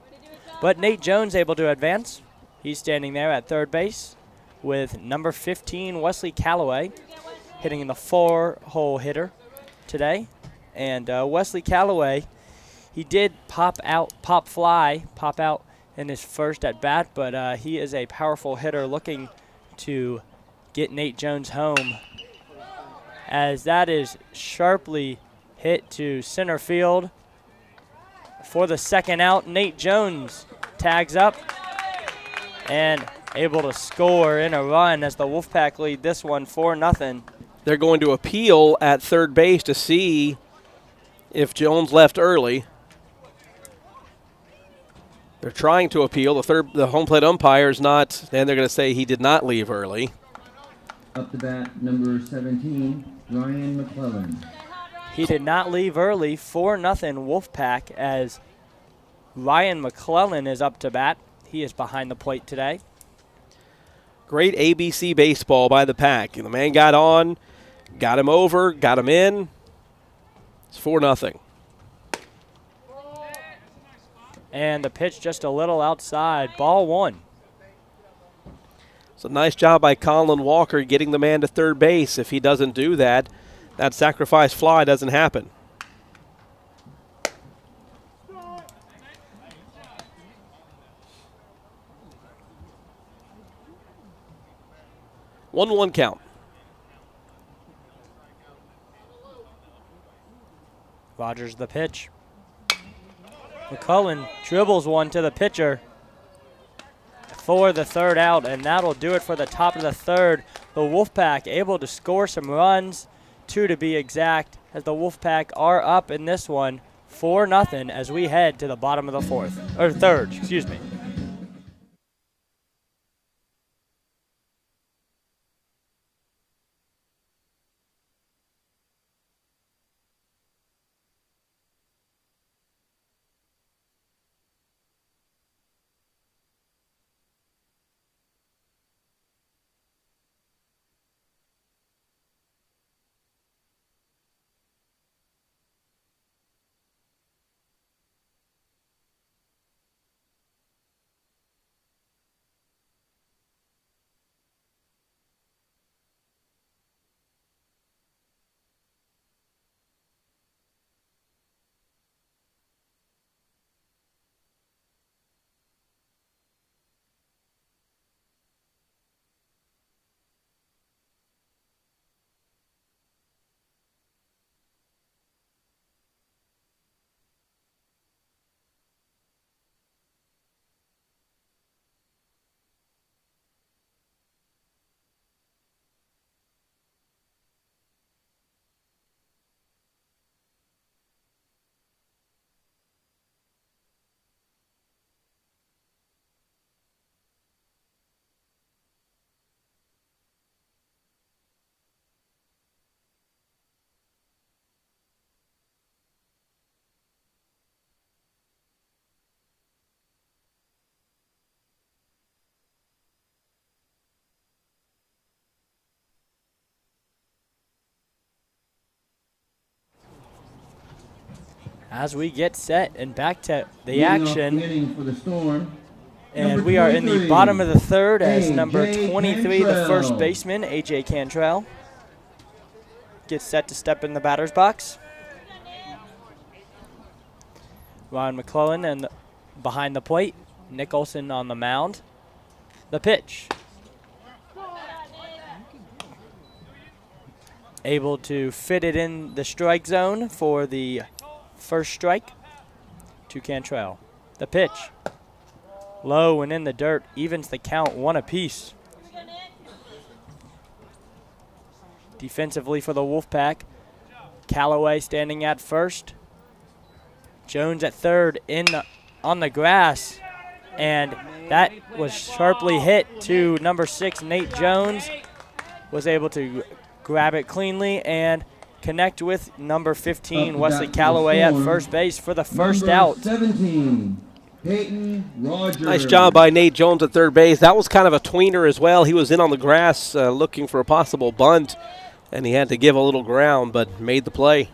But Nate Jones able to advance. He's standing there at third base with number 15, Wesley Calloway, hitting in the 4-hole hitter today. And Wesley Calloway, he did pop out in his first at bat, but he is a powerful hitter looking to get Nate Jones home, as that is sharply hit to center field. For the second out, Nate Jones tags up and able to score in a run as the Wolfpack lead this one 4-0. They're going to appeal at third base to see if Jones left early. They're trying to appeal. The home plate umpire is not, and they're going to say he did not leave early. Up to bat, number 17, Ryan McClellan. He did not leave early. 4-0 Wolfpack as Ryan McClellan is up to bat. He is behind the plate today. Great ABC baseball by the Pack. The man got on, got him over, got him in. It's 4-0. And the pitch just a little outside. Ball one. It's a nice job by Colin Walker getting the man to third base. If he doesn't do that, that sacrifice fly doesn't happen. One count. Rogers the pitch. McCullen dribbles one to the pitcher for the third out, and that'll do it for the top of the third. The Wolfpack able to score some runs, 2 to be exact, as the Wolfpack are up in this one 4-0 as we head to the bottom of the third. As we get set and back to the action, For the Storm, and number we are in the 23, bottom of the third as A.J. number 23, the Cantrell. first baseman, A.J. Cantrell, gets set to step in the batter's box. Ryan McClellan and behind the plate, Nicholson on the mound. The pitch. Able to fit it in the strike zone for the first strike to Cantrell. The pitch. low and in the dirt, evens the count 1 apiece. Defensively for the Wolfpack, Callaway standing at first. Jones at third on the grass, and that was sharply hit to number 6, Nate Jones. Was able to grab it cleanly and connect with number 15, Wesley Callaway at first base for the first out. 17, Peyton Rogers. Nice job by Nate Jones at third base. That was kind of a tweener as well. He was in on the grass looking for a possible bunt, and he had to give a little ground, but made the play.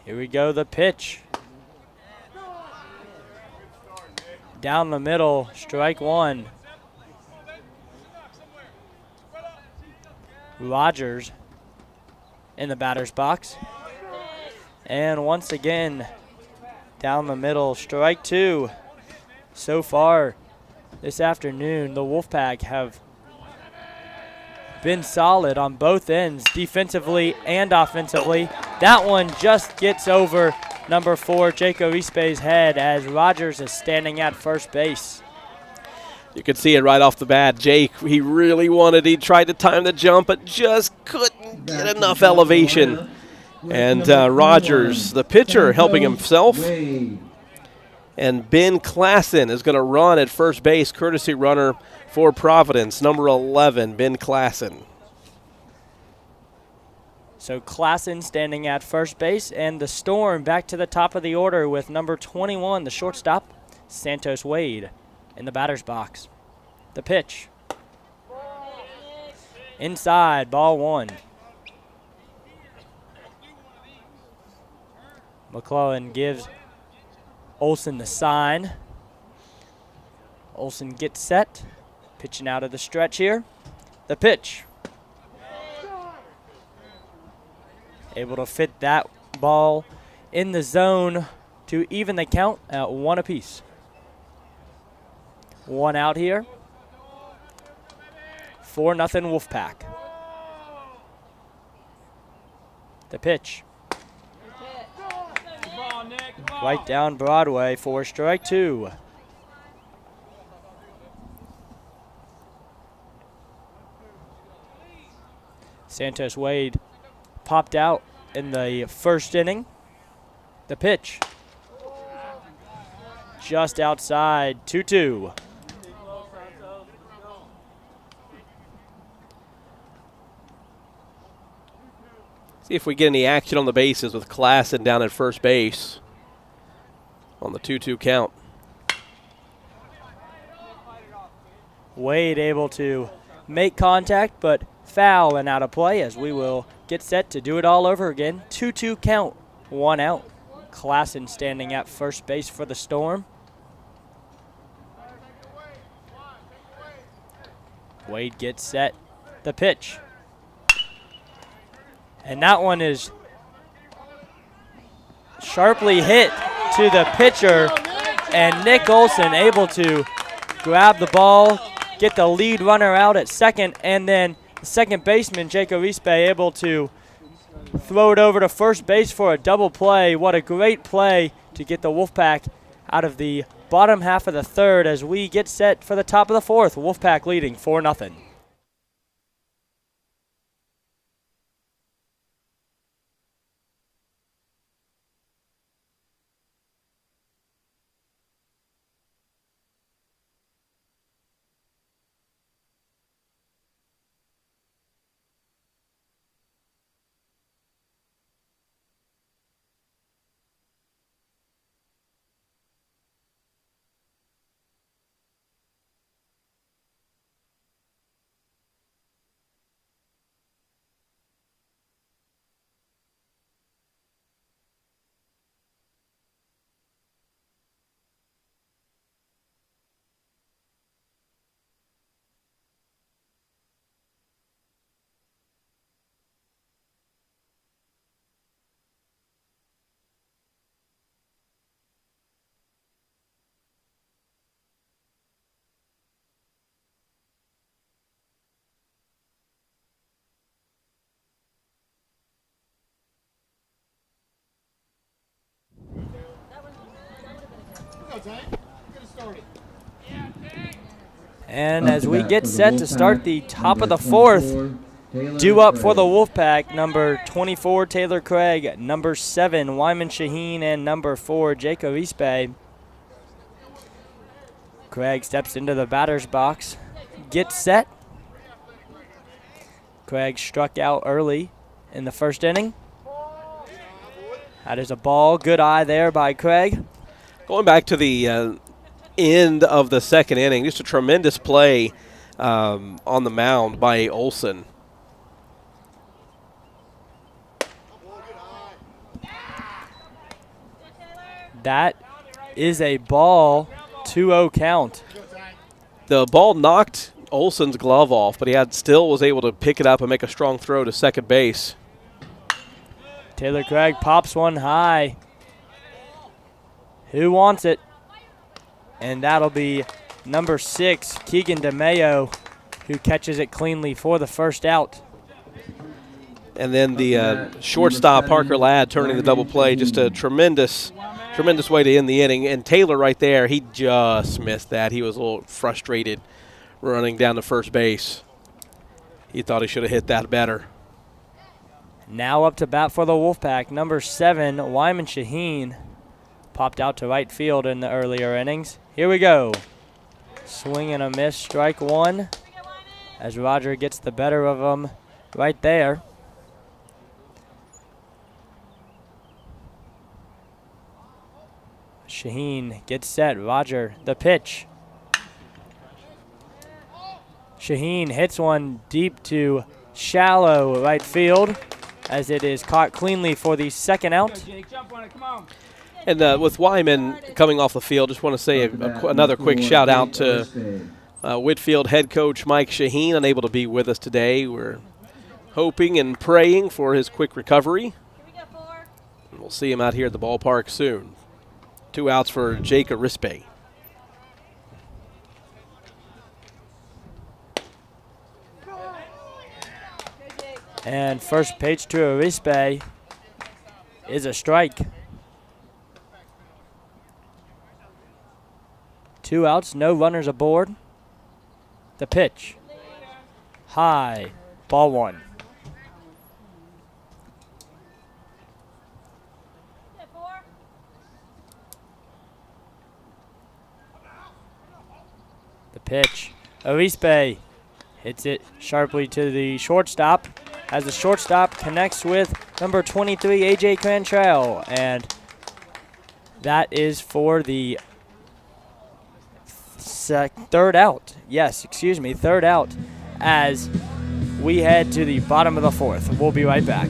Here we go, the pitch. Down the middle, strike 1. Rogers in the batter's box. And once again, down the middle, strike 2. So far this afternoon, the Wolfpack have been solid on both ends, defensively and offensively. That one just gets over number 4, Jaco Rispe's head as Rogers is standing at first base. You could see it right off the bat. Jake, he tried to time the jump, but just couldn't get enough elevation. And Rogers, the pitcher, helping himself. And Ben Klassen is going to run at first base, courtesy runner for Providence, number 11, Ben Klassen. So Klassen standing at first base, and the Storm back to the top of the order with number 21, the shortstop, Santos Wade, in the batter's box. The pitch. Inside, ball 1. McClellan gives Olson the sign. Olson gets set, pitching out of the stretch here. The pitch. Able to fit that ball in the zone to even the count at 1 apiece. 1 out here. 4-0 Wolfpack. The pitch. Right down Broadway for strike 2. Santos Wade popped out in the first inning. The pitch. Just outside, 2-2. See if we get any action on the bases with Klassen down at first base on the 2-2 count. Wade able to make contact, but foul and out of play as we will get set to do it all over again. 2-2 count, 1 out. Klassen standing at first base for the Storm. Wade gets set. The pitch. And that one is sharply hit to the pitcher, and Nick Olson able to grab the ball, get the lead runner out at second, and then the second baseman, Jaco Rispe, able to throw it over to first base for a double play. What a great play to get the Wolfpack out of the bottom half of the third as we get set for the top of the fourth. Wolfpack leading 4-0. go, Tank. Get it started. And Up as to we bat get for the set to Wolfpack, start the top of number the fourth, 24, Taylor due up for the Craig. Wolfpack, number 24, Taylor Craig, number 7, Wyman Shaheen, and number 4, Jacob Eastbay. Craig steps into the batter's box, gets set. Craig struck out early in the first inning. That is a ball. Good eye there by Craig. Going back to the end of the second inning, just a tremendous play on the mound by Olson. That is a ball, 2-0 count. The ball knocked Olson's glove off, but he still was able to pick it up and make a strong throw to second base. Taylor Craig pops one high. Who wants it? And that'll be number 6, Keegan DeMayo, who catches it cleanly for the first out. And then the shortstop, Parker Ladd, turning the double play. Just a tremendous way to end the inning. And Taylor right there, he just missed that. He was a little frustrated running down to first base. He thought he should have hit that better. Now up to bat for the Wolfpack, number 7, Wyman Shaheen. Popped out to right field in the earlier innings. Here we go. Swing and a miss, strike one, as Roger gets the better of him right there. Shaheen gets set. Roger, the pitch. Shaheen hits one deep to shallow right field, as it is caught cleanly for the second out. Jake, jump on it. Come on. And with Wyman coming off the field, just want to say another quick shout out to Whitefield head coach Mike Shaheen, unable to be with us today. We're hoping and praying for his quick recovery. And we'll see him out here at the ballpark soon. 2 outs for Jake Arispe. And first pitch to Arispe is a strike. 2 outs, no runners aboard. The pitch. High, ball one. The pitch. Arispe hits it sharply to the shortstop, as the shortstop connects with number 23, A.J. Cantrell. And that is for the third out. Yes, excuse me, third out, as we head to the bottom of the fourth. We'll be right back.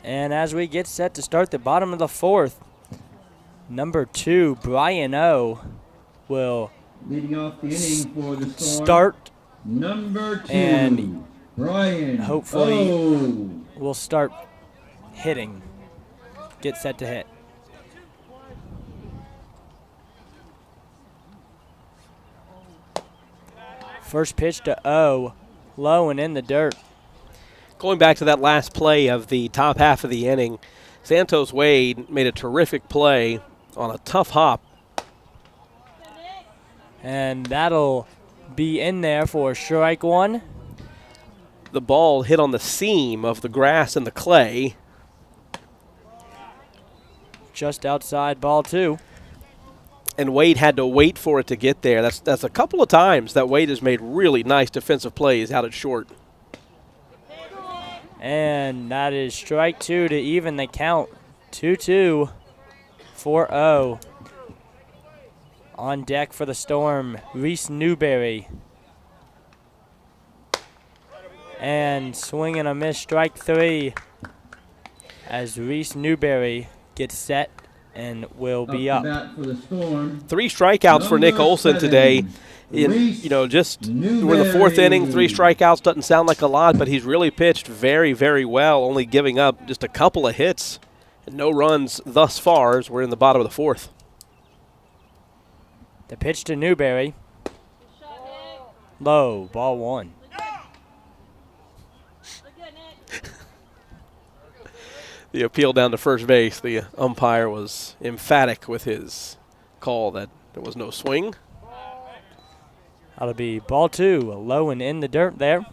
And as we get set to start the bottom of the fourth, number 2, Brian O, will Leading off the inning for the Storm, start number 2, and Brian hopefully O. will start hitting. Get set to hit. First pitch to O, low and in the dirt. Going back to that last play of the top half of the inning, Santos Wade made a terrific play on a tough hop. And that'll be in there for strike one. The ball hit on the seam of the grass and the clay. Just outside ball two. And Wade had to wait for it to get there. That's a couple of times that Wade has made really nice defensive plays out at short. And that is strike two to even the count. 2-2, 4-0. On deck for the Storm, Reese Newberry. And swing and a miss, strike three, as Reese Newberry gets set and will be up. For the Storm, 3 strikeouts for Nick Olson today. Reese We're in the 4th inning. 3 strikeouts doesn't sound like a lot, but he's really pitched very, very well, only giving up just a couple of hits and no runs thus far as we're in the bottom of the 4th. The pitch to Newberry. Low, ball one. The appeal down to first base, the umpire was emphatic with his call that there was no swing. That'll be ball two, low and in the dirt there.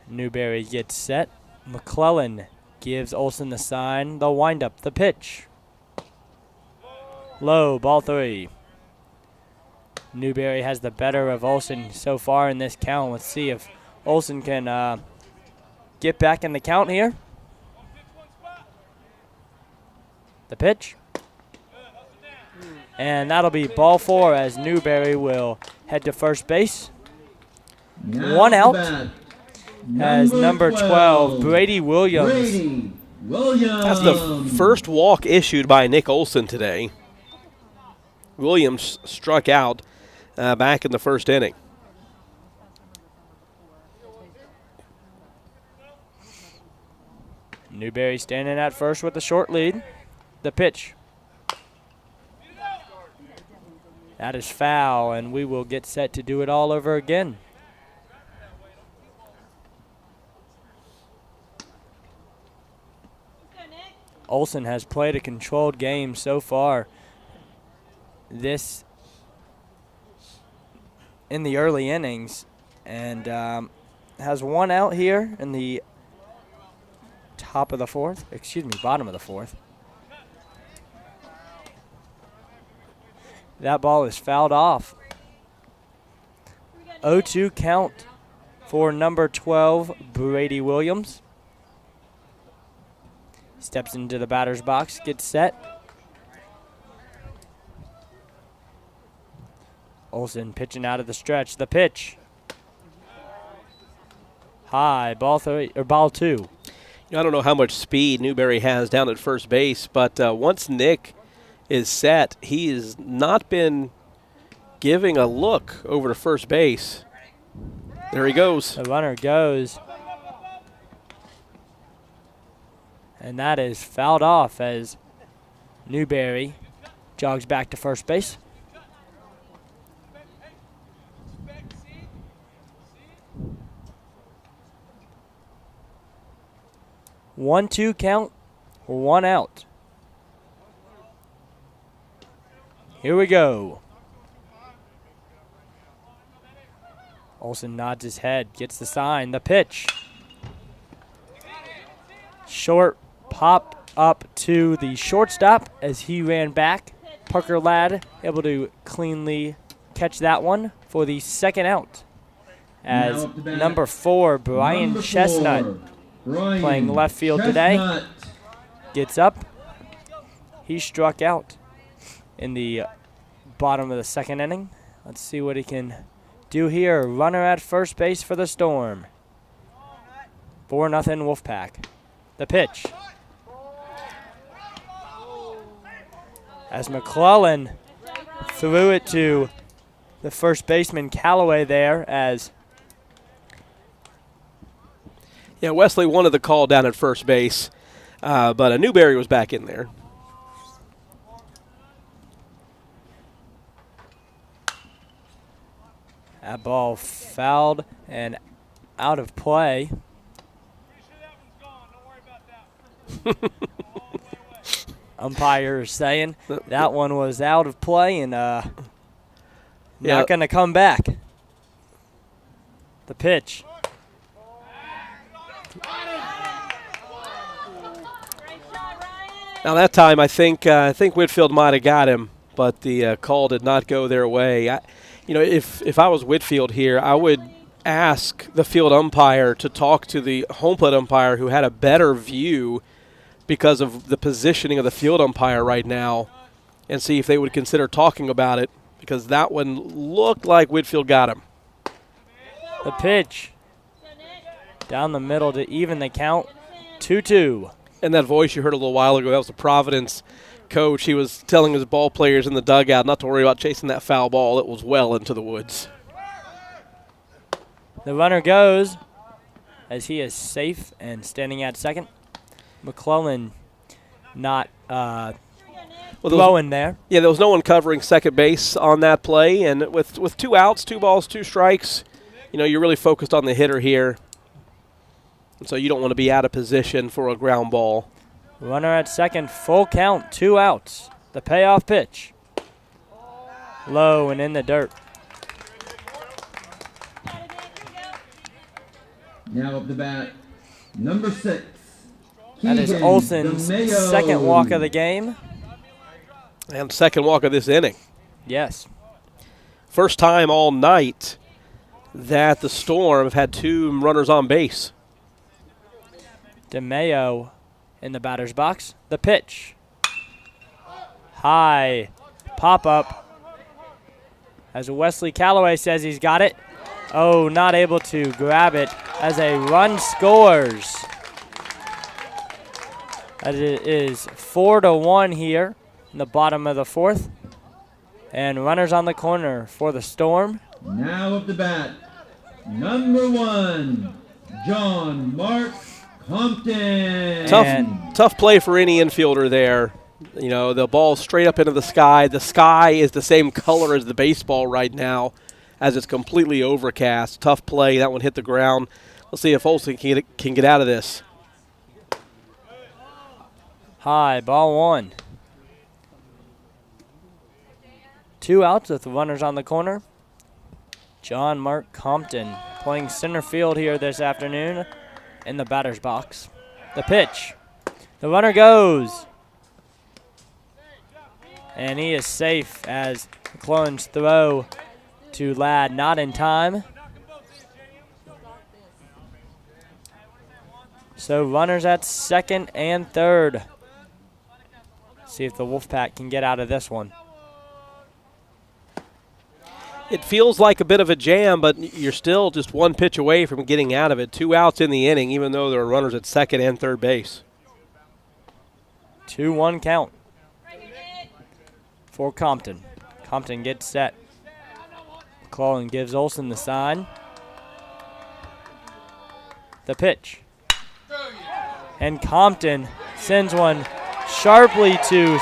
Newberry gets set. McClellan gives Olson the sign. The windup, the pitch. Low, ball three. Newberry has the better of Olson so far in this count. Let's see if Olson can get back in the count here. The pitch. And that'll be ball four as Newberry will head to first base. One out as number 12, Brady Williams. That's the first walk issued by Nick Olson today. Williams struck out back in the first inning. Newberry standing at first with a short lead. The pitch. That is foul, and we will get set to do it all over again. Olson has played a controlled game so far. This in the early innings, and has one out here in the bottom of the fourth. That ball is fouled off. 0-2 count for number 12, Brady Williams. Steps into the batter's box, gets set. Olson pitching out of the stretch. The pitch. High, ball two. I don't know how much speed Newberry has down at first base, but once Nick is set, he has not been giving a look over to first base. There he goes. The runner goes. And that is fouled off as Newberry jogs back to first base. One-two count, one out. Here we go. Olson nods his head, gets the sign, the pitch. Short pop up to the shortstop as he ran back. Parker Ladd able to cleanly catch that one for the second out. As number 4, Brian Chestnut, playing left field today, gets up. He struck out in the bottom of the second inning. Let's see what he can do here. Runner at first base for the Storm. 4-0 Wolfpack. The pitch. As McClellan threw it to the first baseman Callaway there as Wesley wanted the call down at first base, but Newberry was back in there. That ball fouled and out of play. umpire is saying. That one was out of play and Yeah. not going to come back. The pitch. Now that time, I think Whitefield might have got him, but the call did not go their way. If I was Whitefield here, I would ask the field umpire to talk to the home plate umpire who had a better view because of the positioning of the field umpire right now, and see if they would consider talking about it, because that one looked like Whitefield got him. The pitch. Down the middle to even the count. 2-2. And that voice you heard a little while ago, that was the Providence coach. He was telling his ball players in the dugout not to worry about chasing that foul ball. It was well into the woods. The runner goes as he is safe and standing at second. McClellan not throwing there. Yeah, there was no one covering second base on that play. And with 2 outs, 2 balls, 2 strikes, you're really focused on the hitter here. And so you don't want to be out of position for a ground ball. Runner at second, full count, 2 outs. The payoff pitch. Low and in the dirt. Now up the bat, number 6. That is Keegan Olson's DeMayo. second walk of the game. And second walk of this inning. Yes. First time all night that the Storm have had 2 runners on base. DeMayo in the batter's box. The pitch. High. Pop up. As Wesley Calloway says he's got it. Oh, not able to grab it as a run scores. As it is 4-1 here in the bottom of the 4th. And runners on the corner for the Storm. Now up the bat, number 1, John Mark Compton. Tough play for any infielder there. The ball straight up into the sky. The sky is the same color as the baseball right now, as it's completely overcast. Tough play. That one hit the ground. Let's see if Olson can get out of this. High, ball 1. 2 outs with the runners on the corner. John Mark Compton playing center field here this afternoon in the batter's box. The pitch. The runner goes. And he is safe as McClellan's throw to Ladd not in time. So runners at second and third. See if the Wolfpack can get out of this one. It feels like a bit of a jam, but you're still just 1 pitch away from getting out of it. 2 outs in the inning, even though there are runners at second and third base. 2-1 count for Compton. Compton gets set. McClellan gives Olson the sign. The pitch. And Compton sends one sharply to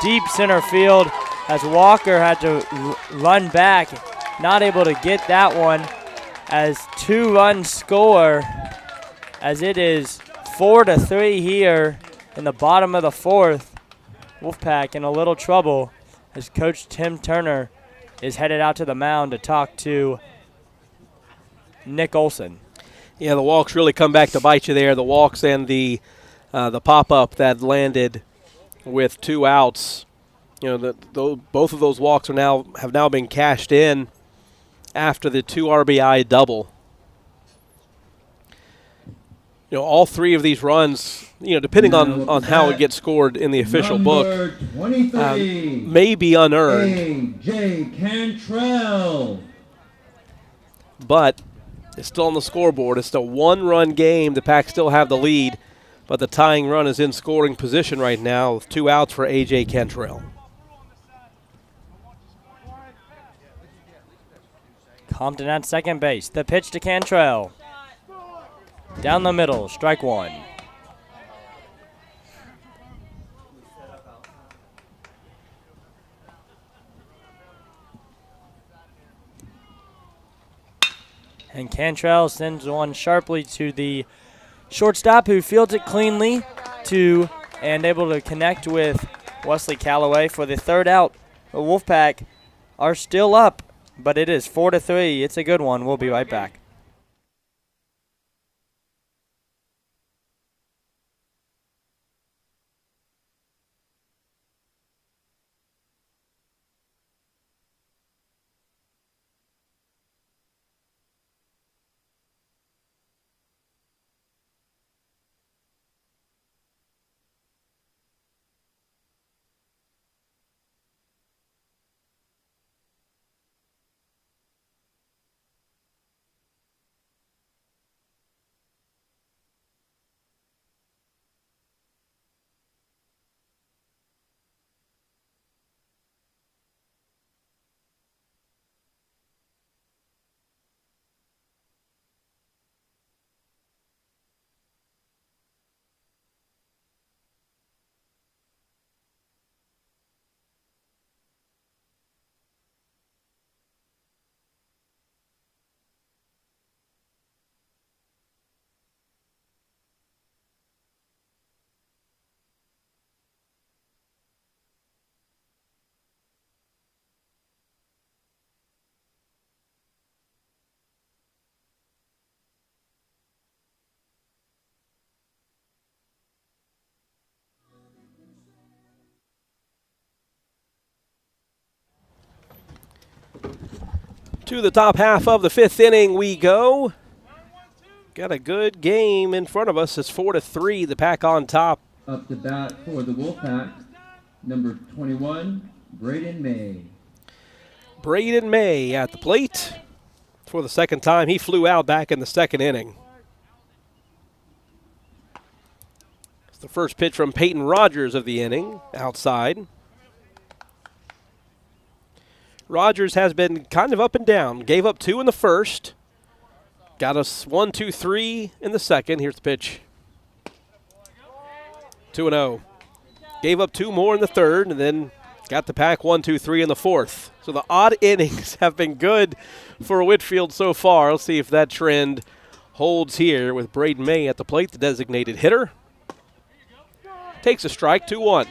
deep center field as Walker had to run back. Not able to get that one as 2-run score, as it is 4-3 here in the bottom of the 4th. Wolfpack in a little trouble as Coach Tim Turner is headed out to the mound to talk to Nick Olson. Yeah, the walks really come back to bite you there. The walks and the pop-up that landed with 2 outs. Both of those walks have now been cashed in after the 2 RBI double. All 3 of these runs, depending on how it gets scored in the official book, 23, may be unearned. A.J. Cantrell. But it's still on the scoreboard. It's a 1-run game. The Pack still have the lead, but the tying run is in scoring position right now with 2 outs for A.J. Cantrell. Compton at second base. The pitch to Cantrell. Down the middle, strike 1. And Cantrell sends one sharply to the shortstop, who fields it cleanly and able to connect with Wesley Callaway for the third out. The Wolfpack are still up, but it is 4-3. It's a good one. We'll be right back. To the top half of the fifth inning we go. Got a good game in front of us. It's 4-3, the Pack on top. Up to bat for the Wolfpack, number 21, Braden May. Braden May at the plate. For the second time, he flew out back in the second inning. It's the first pitch from Peyton Rogers of the inning, outside. Rogers has been kind of up and down. Gave up 2 in the first. Got us 1, 2, 3 in the second. Here's the pitch. 2-0. Gave up 2 more in the third, and then got the Pack 1, 2, 3 in the fourth. So the odd innings have been good for Whitefield so far. Let's see if that trend holds here with Braden May at the plate, the designated hitter. Takes a strike, 2-1.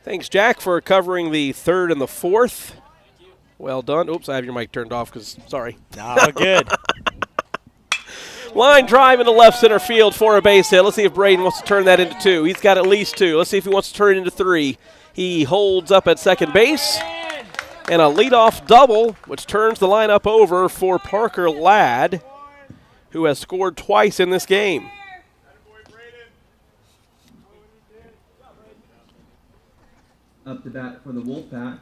Thanks, Jack, for covering the third and the fourth. Well done. Oops, I have your mic turned off because, sorry. Oh, good. Line drive into left center field for a base hit. Let's see if Braden wants to turn that into 2. He's got at least 2. Let's see if he wants to turn it into 3. He holds up at second base. And a leadoff double, which turns the lineup over for Parker Ladd, who has scored twice in this game. Up to bat for the Wolfpack,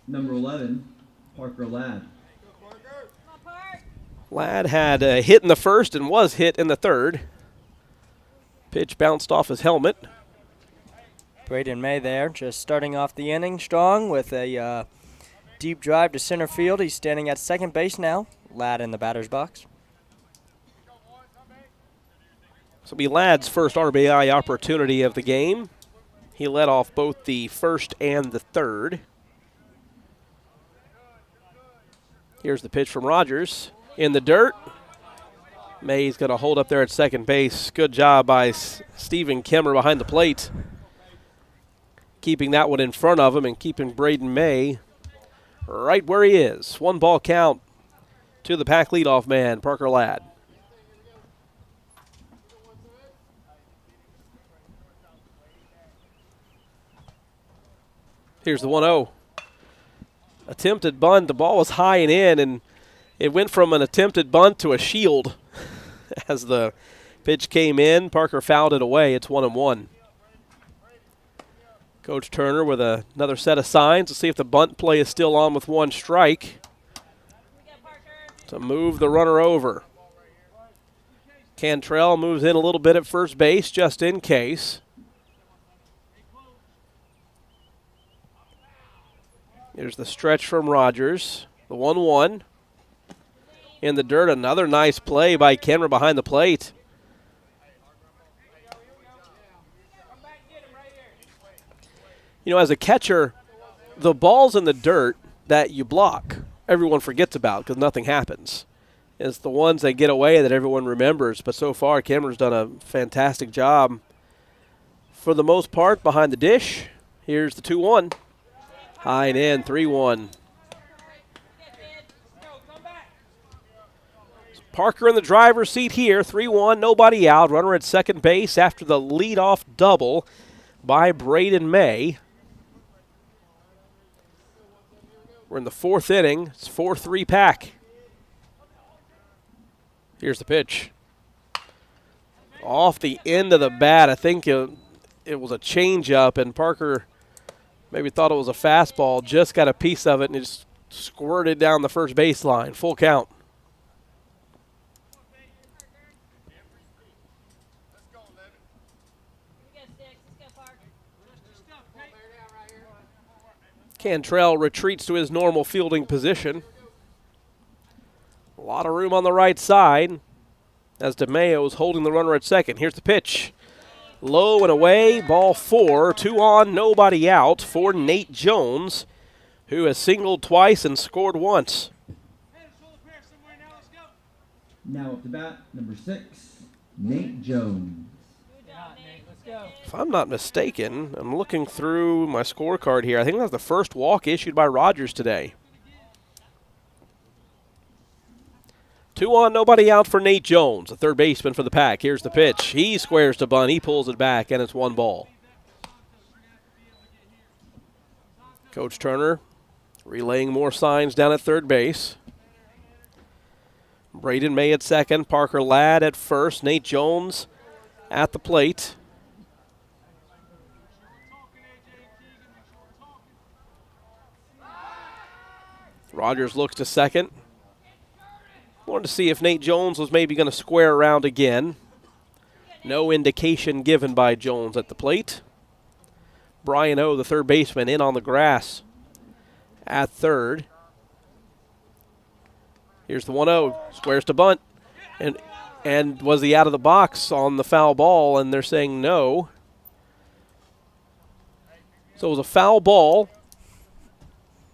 number 11, Parker Ladd. Ladd had a hit in the first and was hit in the third. Pitch bounced off his helmet. Braden May there, just starting off the inning strong with a deep drive to center field. He's standing at second base now. Ladd in the batter's box. This will be Ladd's first RBI opportunity of the game. He led off both the first and the third. Here's the pitch from Rogers. In the dirt. May's going to hold up there at second base. Good job by Stephen Kemmer behind the plate. Keeping that one in front of him and keeping Braden May right where he is. 1-ball count to the Pack leadoff man, Parker Ladd. Here's the 1-0. Attempted bunt. The ball was high and in, and it went from an attempted bunt to a shield as the pitch came in. Parker fouled it away. It's 1-1. Coach Turner with another set of signs to see if the bunt play is still on with 1 strike to move the runner over. Cantrell moves in a little bit at first base just in case. Here's the stretch from Rogers. The 1-1. In the dirt, another nice play by Kenner behind the plate. You know, as a catcher, the balls in the dirt that you block, everyone forgets about because nothing happens. It's the ones that get away that everyone remembers. But so far, Kenner's done a fantastic job for the most part, behind the dish. Here's the 2-1. High and in, 3-1. Parker in the driver's seat here, 3-1, nobody out. Runner at second base after the leadoff double by Braden May. We're in the fourth inning. It's 4-3 pack. Here's the pitch. Off the end of the bat, I think it was a changeup, and Parker maybe thought it was a fastball, just got a piece of it, and it just squirted down the first baseline. Full count. Cantrell retreats to his normal fielding position. A lot of room on the right side as DeMayo is holding the runner at second. Here's the pitch. Low and away, ball 4, 2 on, nobody out for Nate Jones, who has singled twice and scored once. Now up to bat, number 6, Nate Jones. If I'm not mistaken, I'm looking through my scorecard here. I think that's the first walk issued by Rogers today. 2 on, nobody out for Nate Jones, the third baseman for the Pack. Here's the pitch. He squares to bunt. He pulls it back, and it's 1 ball. Coach Turner relaying more signs down at third base. Braden May at second. Parker Ladd at first. Nate Jones at the plate. Rogers looks to second. Wanted to see if Nate Jones was maybe going to square around again. No indication given by Jones at the plate. Brian O., the third baseman, in on the grass at third. Here's the 1-0. Squares to bunt. And was he out of the box on the foul ball? And they're saying no. So it was a foul ball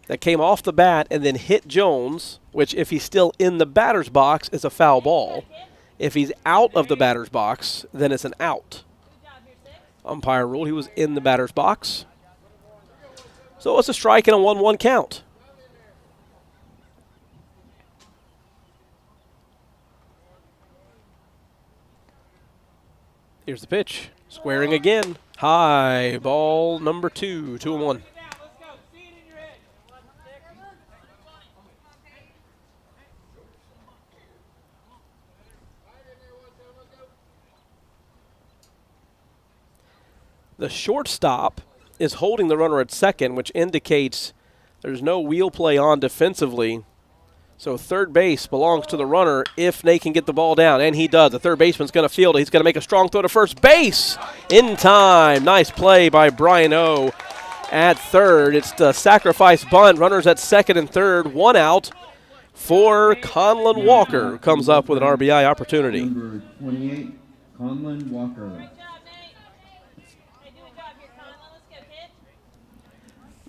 that came off the bat and then hit Jones, which if he's still in the batter's box is a foul ball. If he's out of the batter's box, then it's an out. Umpire ruled he was in the batter's box. So it's a strike and a 1-1 count. Here's the pitch. Squaring again. High, ball number 2, 2-1. The shortstop is holding the runner at second, which indicates there's no wheel play on defensively. So third base belongs to the runner if Nate can get the ball down, and he does. The third baseman's going to field it. He's going to make a strong throw to first base in time. Nice play by Brian O. at third. It's the sacrifice bunt. Runners at second and third. 1 out for Conlon Walker, who comes up with an RBI opportunity. Number 28, Conlon Walker.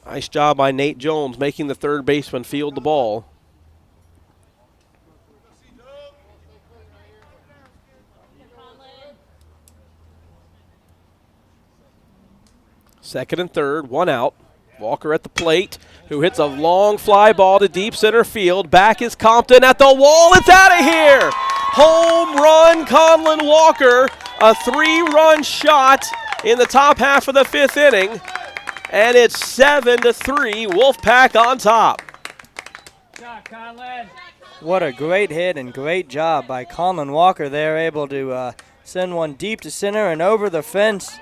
Nice job by Nate Jones making the third baseman field the ball. Second and third, 1 out. Walker at the plate, who hits a long fly ball to deep center field. Back is Compton at the wall. It's out of here. Home run, Conlon Walker. A 3-run shot in the top half of the 5th inning. And it's 7-3, Wolfpack on top. What a great hit and great job by Conlon Walker there, able to send one deep to center and over the fence.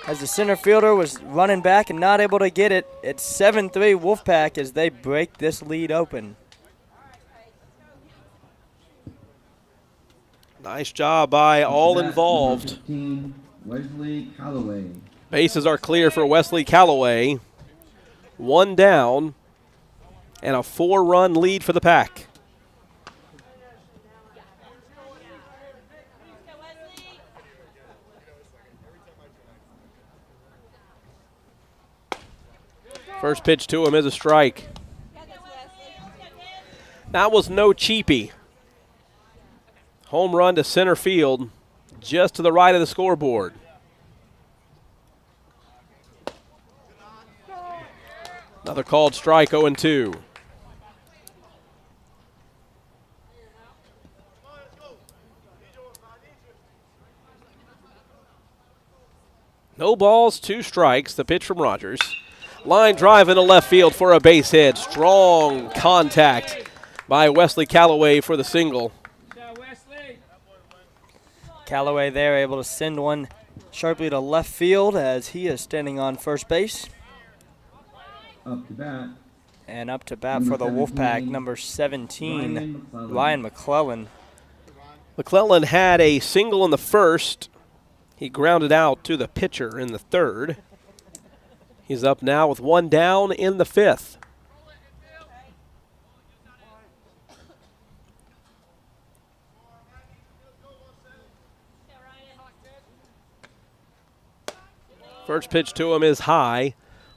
As the center fielder was running back and not able to get it, it's 7-3 Wolfpack as they break this lead open. Nice job by all involved. 15, Wesley Calloway. Bases are clear for Wesley Calloway. 1 down and a 4-run lead for the Pack. First pitch to him is a strike. That was no cheapie. Home run to center field, just to the right of the scoreboard. Another called strike, 0-2. No balls, 2 strikes. The pitch from Rogers. Line drive into left field for a base hit. Strong contact by Wesley Callaway for the single. Callaway there able to send one sharply to left field as he is standing on first base. Up to bat. And up to bat Number for the Wolfpack, 17, number 17, Ryan McClellan. Ryan McClellan. McClellan had a single in the first. He grounded out to the pitcher in the third. He's up now with 1 down in the 5th. First pitch to him is high,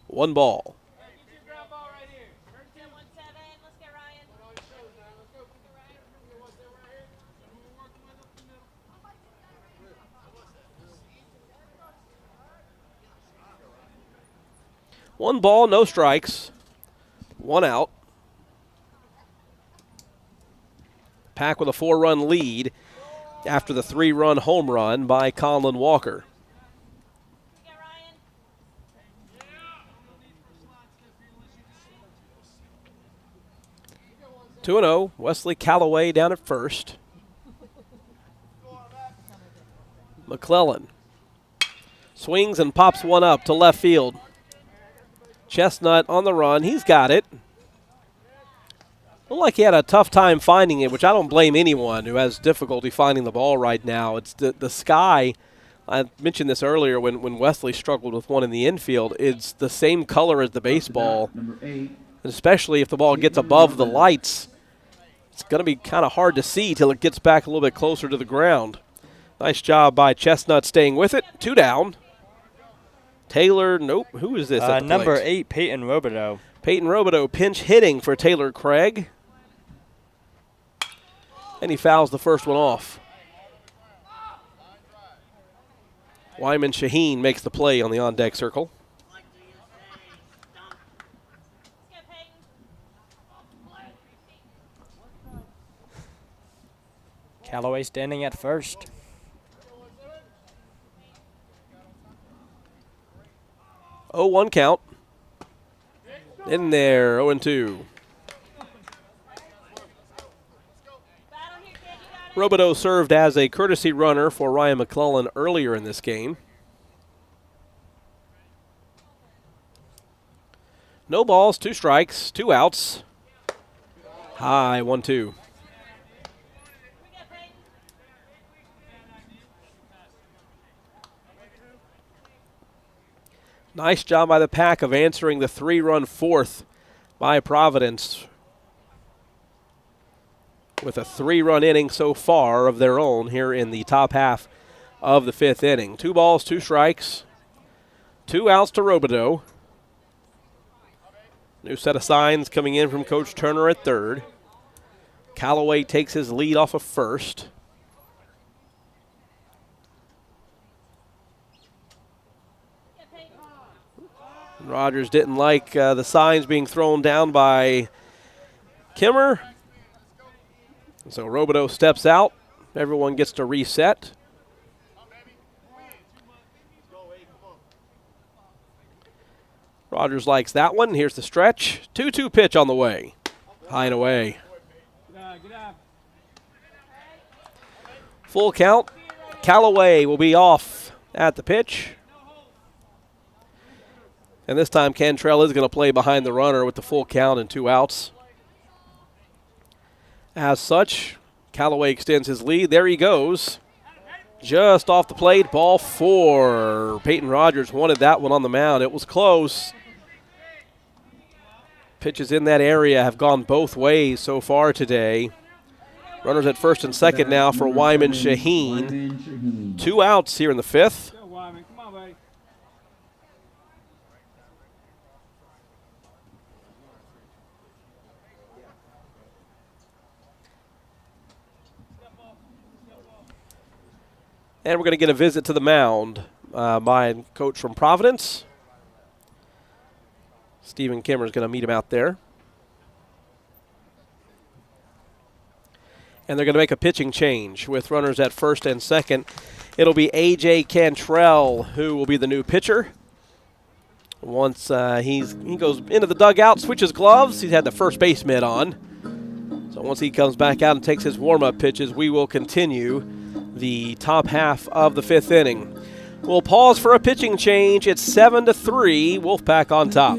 1 ball. One ball, no strikes, 1 out. Pack with a 4-run lead after the 3-run home run by Colin Walker. 2-0, Wesley Callaway down at first. McClellan swings and pops one up to left field. Chestnut on the run. He's got it. Looked like he had a tough time finding it, which I don't blame anyone who has difficulty finding the ball right now. It's the sky. I mentioned this earlier when Wesley struggled with one in the infield. It's the same color as the baseball, Number 8. and especially if the ball gets above the lights. It's going to be kind of hard to see till it gets back a little bit closer to the ground. Nice job by Chestnut staying with it. 2 down. Taylor, nope. Who is this at the Number plate? 8, Peyton Robideau. Peyton Robideau pinch hitting for Taylor Craig. And he fouls the first one off. Wyman Shaheen makes the play on the on-deck circle. Callaway standing at first. Oh, 1 count. In there, 0-2. Robideau served as a courtesy runner for Ryan McClellan earlier in this game. No balls, 2 strikes, 2 outs. High, 1-2. Nice job by the Pack of answering the 3-run 4th by Providence with a 3-run inning so far of their own here in the top half of the 5th inning. 2 balls, 2 strikes, 2 outs to Robideau. New set of signs coming in from Coach Turner at third. Callaway takes his lead off of first. Rogers didn't like the signs being thrown down by Kimmer. So Robideau steps out. Everyone gets to reset. Rogers likes that one. Here's the stretch. 2-2 pitch on the way. High and away. Full count. Callaway will be off at the pitch. And this time Cantrell is going to play behind the runner with the full count and 2 outs. As such, Callaway extends his lead. There he goes. Just off the plate, ball 4. Peyton Rogers wanted that one on the mound. It was close. Pitches in that area have gone both ways so far today. Runners at first and second now for Wyman Shaheen. 2 outs here in the 5th. Go, Wyman. Come on, buddy. And we're going to get a visit to the mound by a coach from Providence. Stephen Kimmer's going to meet him out there. And they're going to make a pitching change with runners at first and second. It'll be A.J. Cantrell who will be the new pitcher. Once he goes into the dugout, switches gloves, he's had the first base mitt on. So once he comes back out and takes his warm-up pitches, we will continue the top half of the fifth inning. We'll pause for a pitching change. It's 7-3, Wolfpack on top.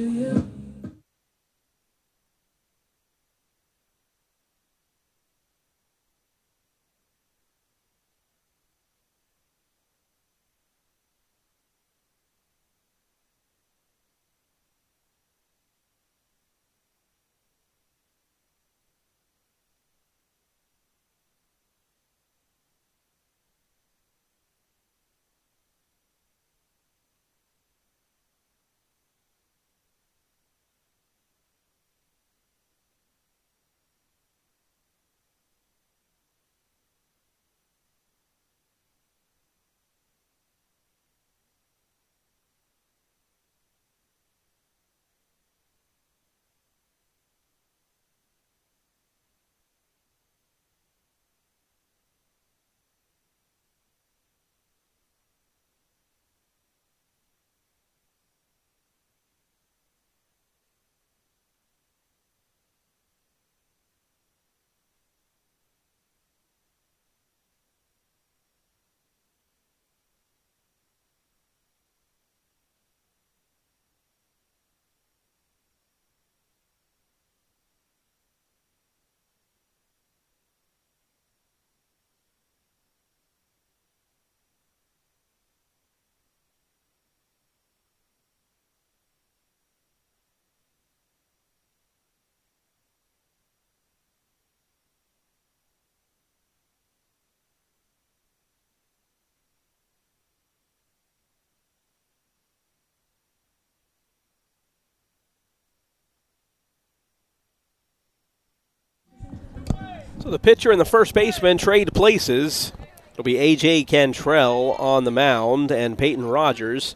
So the pitcher and the first baseman trade places. It'll be A.J. Cantrell on the mound and Peyton Rogers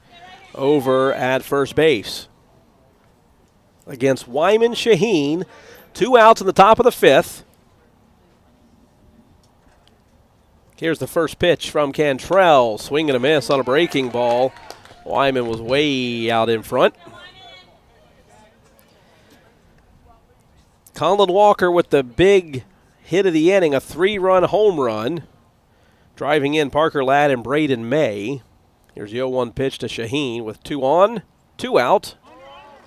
over at first base. Against Wyman Shaheen, 2 outs in the top of the fifth. Here's the first pitch from Cantrell. Swing and a miss on a breaking ball. Wyman was way out in front. Colin Walker with the big hit of the inning, a 3-run home run. Driving in Parker Ladd and Braden May. Here's the 0-1 pitch to Shaheen with 2 on, 2 out.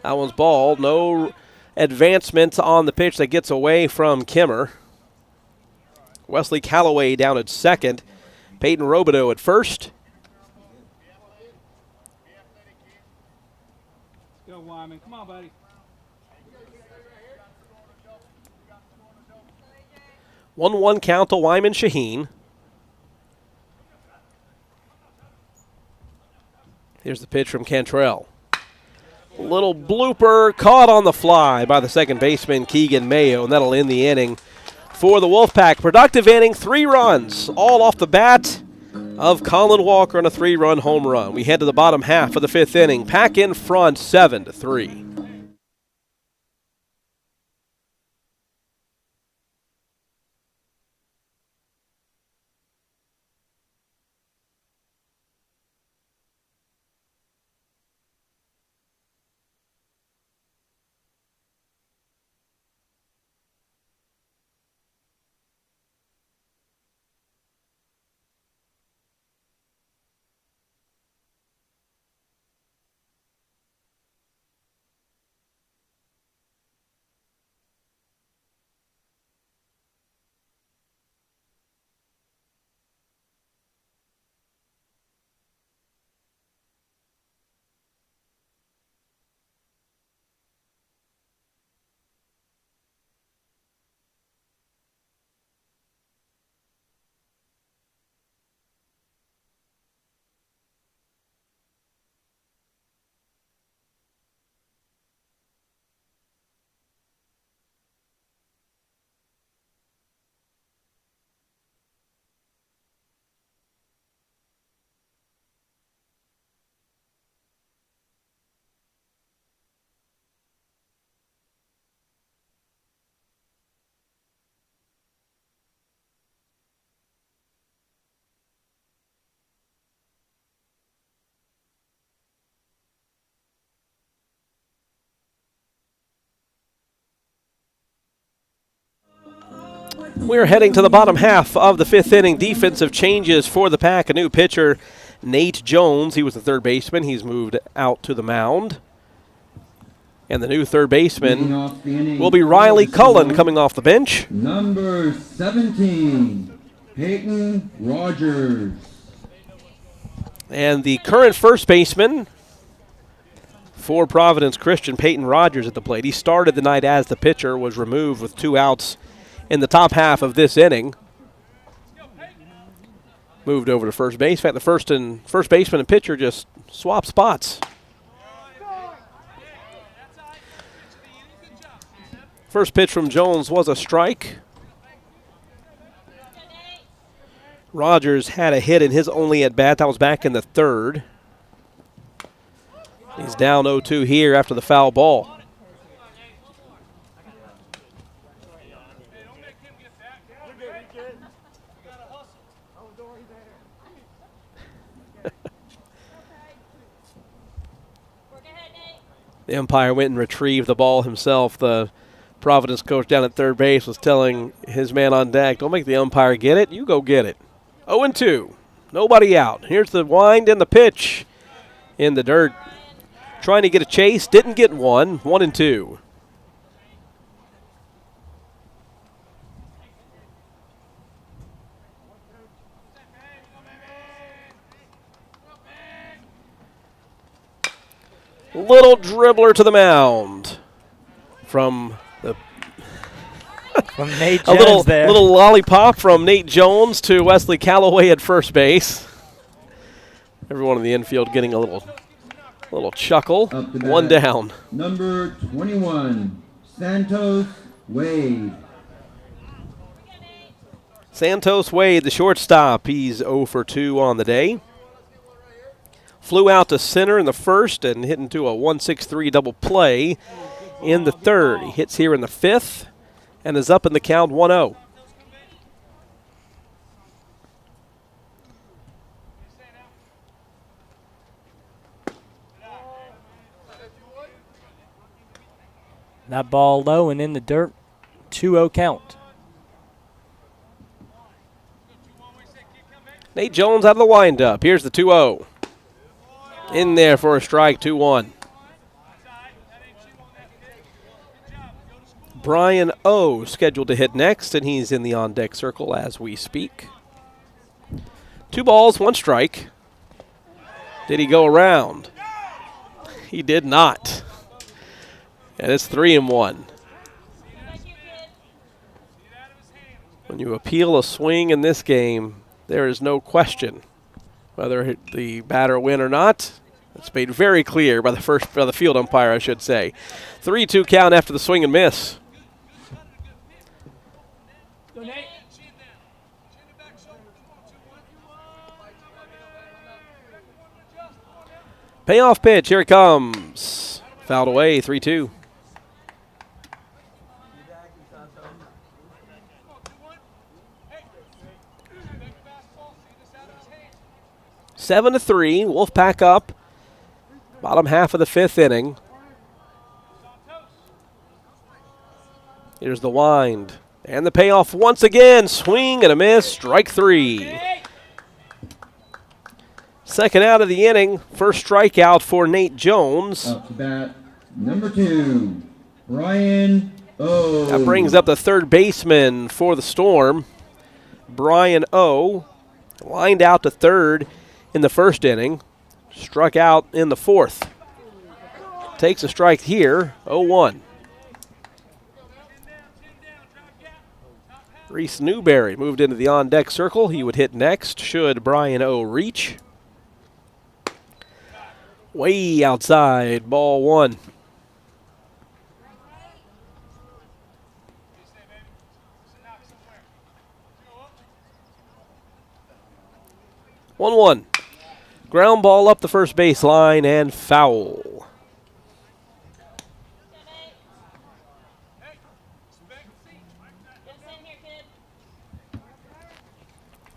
That one's ball. No advancement on the pitch that gets away from Kimmer. Wesley Calloway down at second. Peyton Robideau at first. Go, Wyman. Come on, buddy. 1-1 count to Wyman Shaheen. Here's the pitch from Cantrell. Little blooper caught on the fly by the second baseman, Keegan Mayo, and that'll end the inning for the Wolfpack. Productive inning, 3 runs, all off the bat of Colin Walker on a 3-run home run. We head to the bottom half of the fifth inning. Pack in front, 7-3. We're heading to the bottom half of the fifth inning. Defensive changes for the Pack. A new pitcher, Nate Jones. He was the third baseman. He's moved out to the mound. And the new third baseman will be Riley Cullen coming off the bench. Number 17, Peyton Rogers. And the current first baseman for Providence Christian, Peyton Rogers at the plate. He started the night as the pitcher, was removed with 2 outs in the top half of this inning. Moved over to first base. In fact, the first baseman and pitcher just swapped spots. First pitch from Jones was a strike. Rogers had a hit in his only at-bat. That was back in the third. He's down 0-2 here after the foul ball. The umpire went and retrieved the ball himself. The Providence coach down at third base was telling his man on deck, don't make the umpire get it, you go get it. 0-2, nobody out. Here's the wind and the pitch in the dirt. Trying to get a chase, didn't get one, 1-2. Little dribbler to the mound from the from Nate Jones there. Little lollipop from Nate Jones to Wesley Calloway at first base. Everyone in the infield getting a little chuckle. One down. Number 21, Santos Wade. Santos Wade, the shortstop. He's 0 for 2 on the day. Flew out to center in the first and hit into a 1-6-3 double play in the third. He hits here in the fifth and is up in the count 1-0. That ball low and in the dirt, 2-0 count. Nate Jones out of the windup. Here's the 2-0. In there for a strike, 2-1. Brian O scheduled to hit next, and he's in the on-deck circle as we speak. 2 balls, 1 strike. Did he go around? He did not. And it's 3-1. When you appeal a swing in this game, there is no question whether the batter win or not. It's made very clear by the field umpire, I should say. 3-2 count after the swing and miss. Payoff pitch, here it comes. Fouled away, 3-2. Seven to 3, Wolfpack up. Bottom half of the fifth inning. Here's the wind and the payoff once again. Swing and a miss, strike 3. Second out of the inning, first strikeout for Nate Jones. Up to bat, number 2, Brian O. That brings up the third baseman for the Storm. Brian O. Lined out to third in the first inning. Struck out in the fourth. Takes a strike here, 0-1. Reese Newberry moved into the on-deck circle. He would hit next should Brian O. reach. Way outside, ball 1. One. Ground ball up the first base line and foul.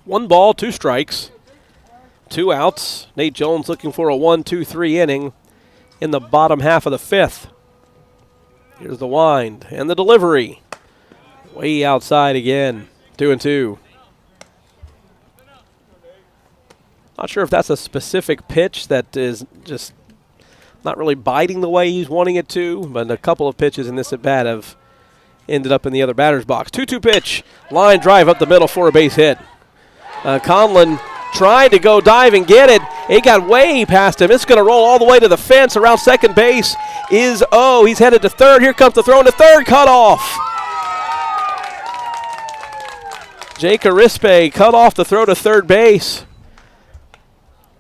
One ball, 2 strikes, 2 outs. Nate Jones looking for a 1-2-3 inning in the bottom half of the fifth. Here's the wind and the delivery. Way outside again. 2-2. Not sure if that's a specific pitch that is just not really biting the way he's wanting it to, but a couple of pitches in this at-bat have ended up in the other batter's box. 2-2 pitch. Line drive up the middle for a base hit. Conlon tried to go dive and get it. It got way past him. It's going to roll all the way to the fence around second base. Is O. He's headed to third. Here comes the throw into third. Cut off. Jake Arispe cut off the throw to third base,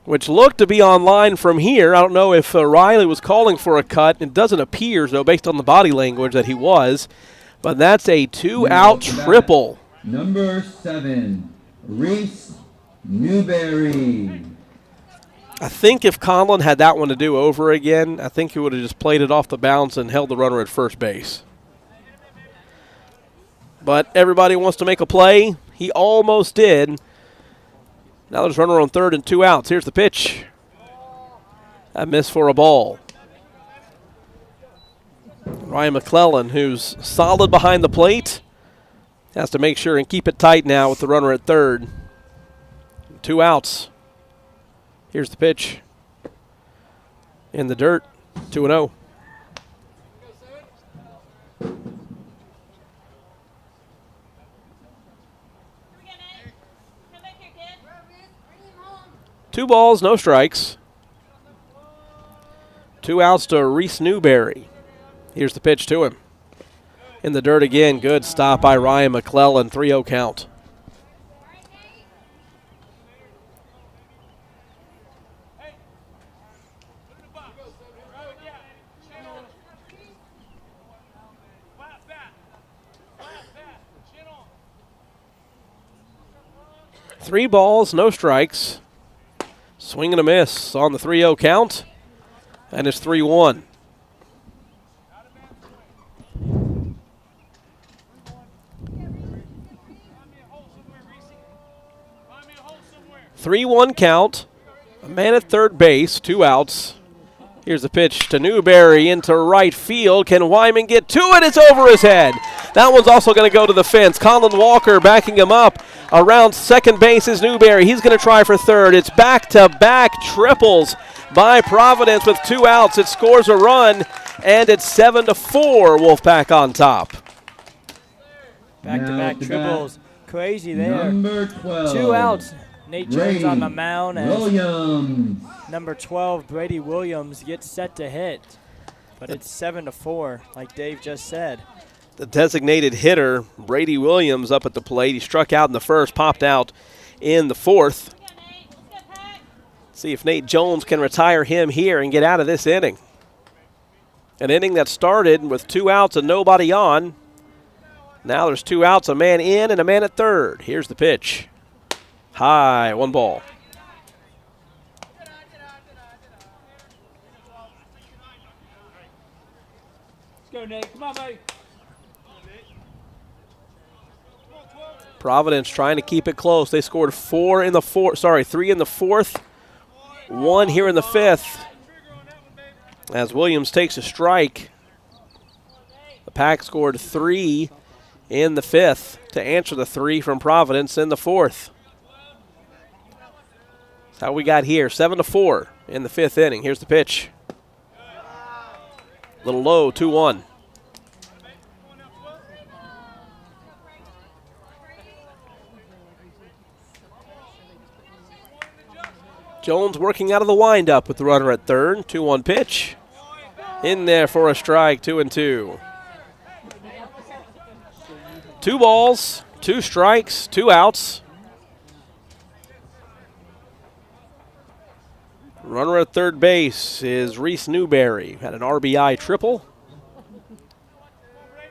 which looked to be on line from here. I don't know if Riley was calling for a cut. It doesn't appear, though, based on the body language, that he was. But that's a 2-out triple. Number 7, Reese Newberry. I think if Conlon had that one to do over again, I think he would have just played it off the bounce and held the runner at first base. But everybody wants to make a play. He almost did. Now there's a runner on third and 2 outs. Here's the pitch. A miss for a ball. Ryan McClellan, who's solid behind the plate, has to make sure and keep it tight now with the runner at third. 2 outs. Here's the pitch. In the dirt. 2-0. Two balls, no strikes. 2 outs to Reese Newberry. Here's the pitch to him. In the dirt again. Good stop by Ryan McClellan. 3-0 count. Three balls, no strikes. Swing and a miss on the 3-0 count. And it's 3-1. Three-1 count. A man at third base, 2 outs. Here's the pitch to Newberry into right field. Can Wyman get to it? It's over his head. That one's also going to go to the fence. Colin Walker backing him up. Around second base is Newberry. He's going to try for third. It's back-to-back triples by Providence with 2 outs. It scores a run, and it's 7-4. Wolfpack on top. Back-to-back triples. Crazy there. Number 12. 2 outs. Nate Jones on the mound as Williams. number 12, Brady Williams, gets set to hit. But it's 7-4, like Dave just said. The designated hitter, Brady Williams, up at the plate. He struck out in the first, popped out in the fourth. See if Nate Jones can retire him here and get out of this inning. An inning that started with 2 outs and nobody on. Now there's 2 outs, a man in and a man at third. Here's the pitch. High, 1 ball. Let's go, Nate. Come on, buddy. Providence trying to keep it close. They scored 3 in the fourth, 1 here in the fifth. As Williams takes a strike, the Pack scored 3 in the fifth to answer the 3 from Providence in the fourth. That's how we got here, 7-4 in the fifth inning. Here's the pitch. A little low, 2-1. Jones working out of the windup with the runner at third. 2-1 pitch. In there for a strike, 2-2. 2 balls, 2 strikes, 2 outs. Runner at third base is Reese Newberry. Had an RBI triple.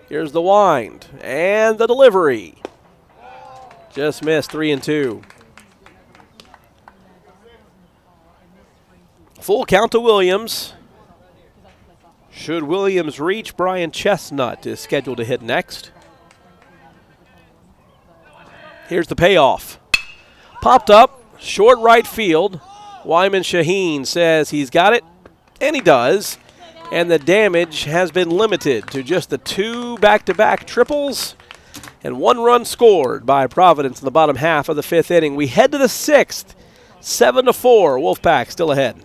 Here's the wind and the delivery. Just missed, 3-2. Full count to Williams. Should Williams reach, Brian Chestnut is scheduled to hit next. Here's the payoff. Popped up, short right field. Wyman Shaheen says he's got it, and he does. And the damage has been limited to just the 2 back-to-back triples And 1 run scored by Providence in the bottom half of the 5th inning. We head to the 6th, 7-4. Wolfpack still ahead.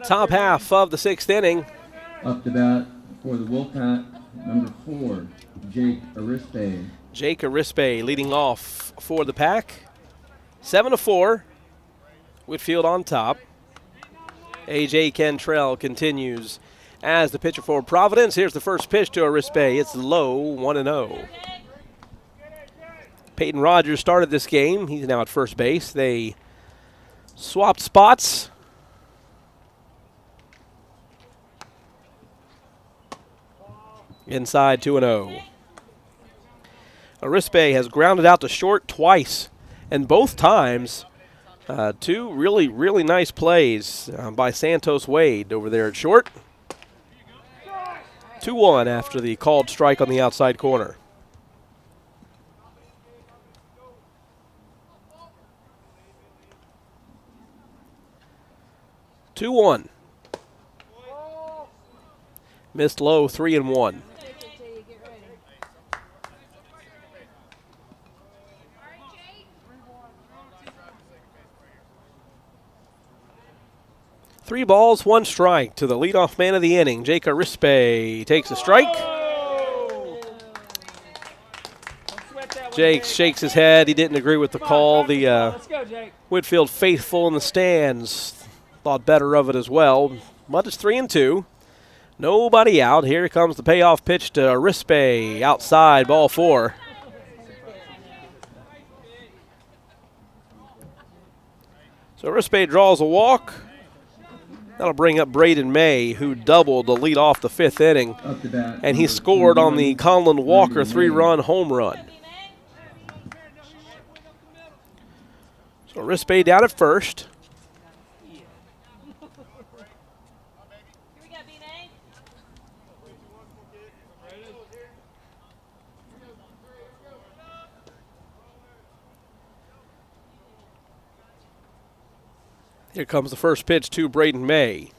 Top half of the 6th inning. Up to bat for the Wolfpack, number 4, Jake Arispe. Jake Arispe leading off for the Pack. 7-4. Whitefield on top. A.J. Cantrell continues as the pitcher for Providence. Here's the first pitch to Arispe. It's low, 1-0. Peyton Rogers started this game. He's now at first base. They swapped spots. Inside 2-0. Arispe has grounded out to short twice, and both times 2 really, really nice plays by Santos Wade over there at short. 2-1 after the called strike on the outside corner. Missed low, 3-1. Three balls, 1 strike to the leadoff man of the inning. Jake Arispe takes a strike. Jake shakes his head. He didn't agree with the call. The Whitefield faithful in the stands thought better of it as well. But it's 3-2. Nobody out. Here comes the payoff pitch to Arispe. Outside, ball 4. So Arispe draws a walk. That'll bring up Braden May, who doubled to lead off the 5th inning. And he scored on the Conlon Walker 3-run home run. So Arispe down at first. Here comes the first pitch to Braden May.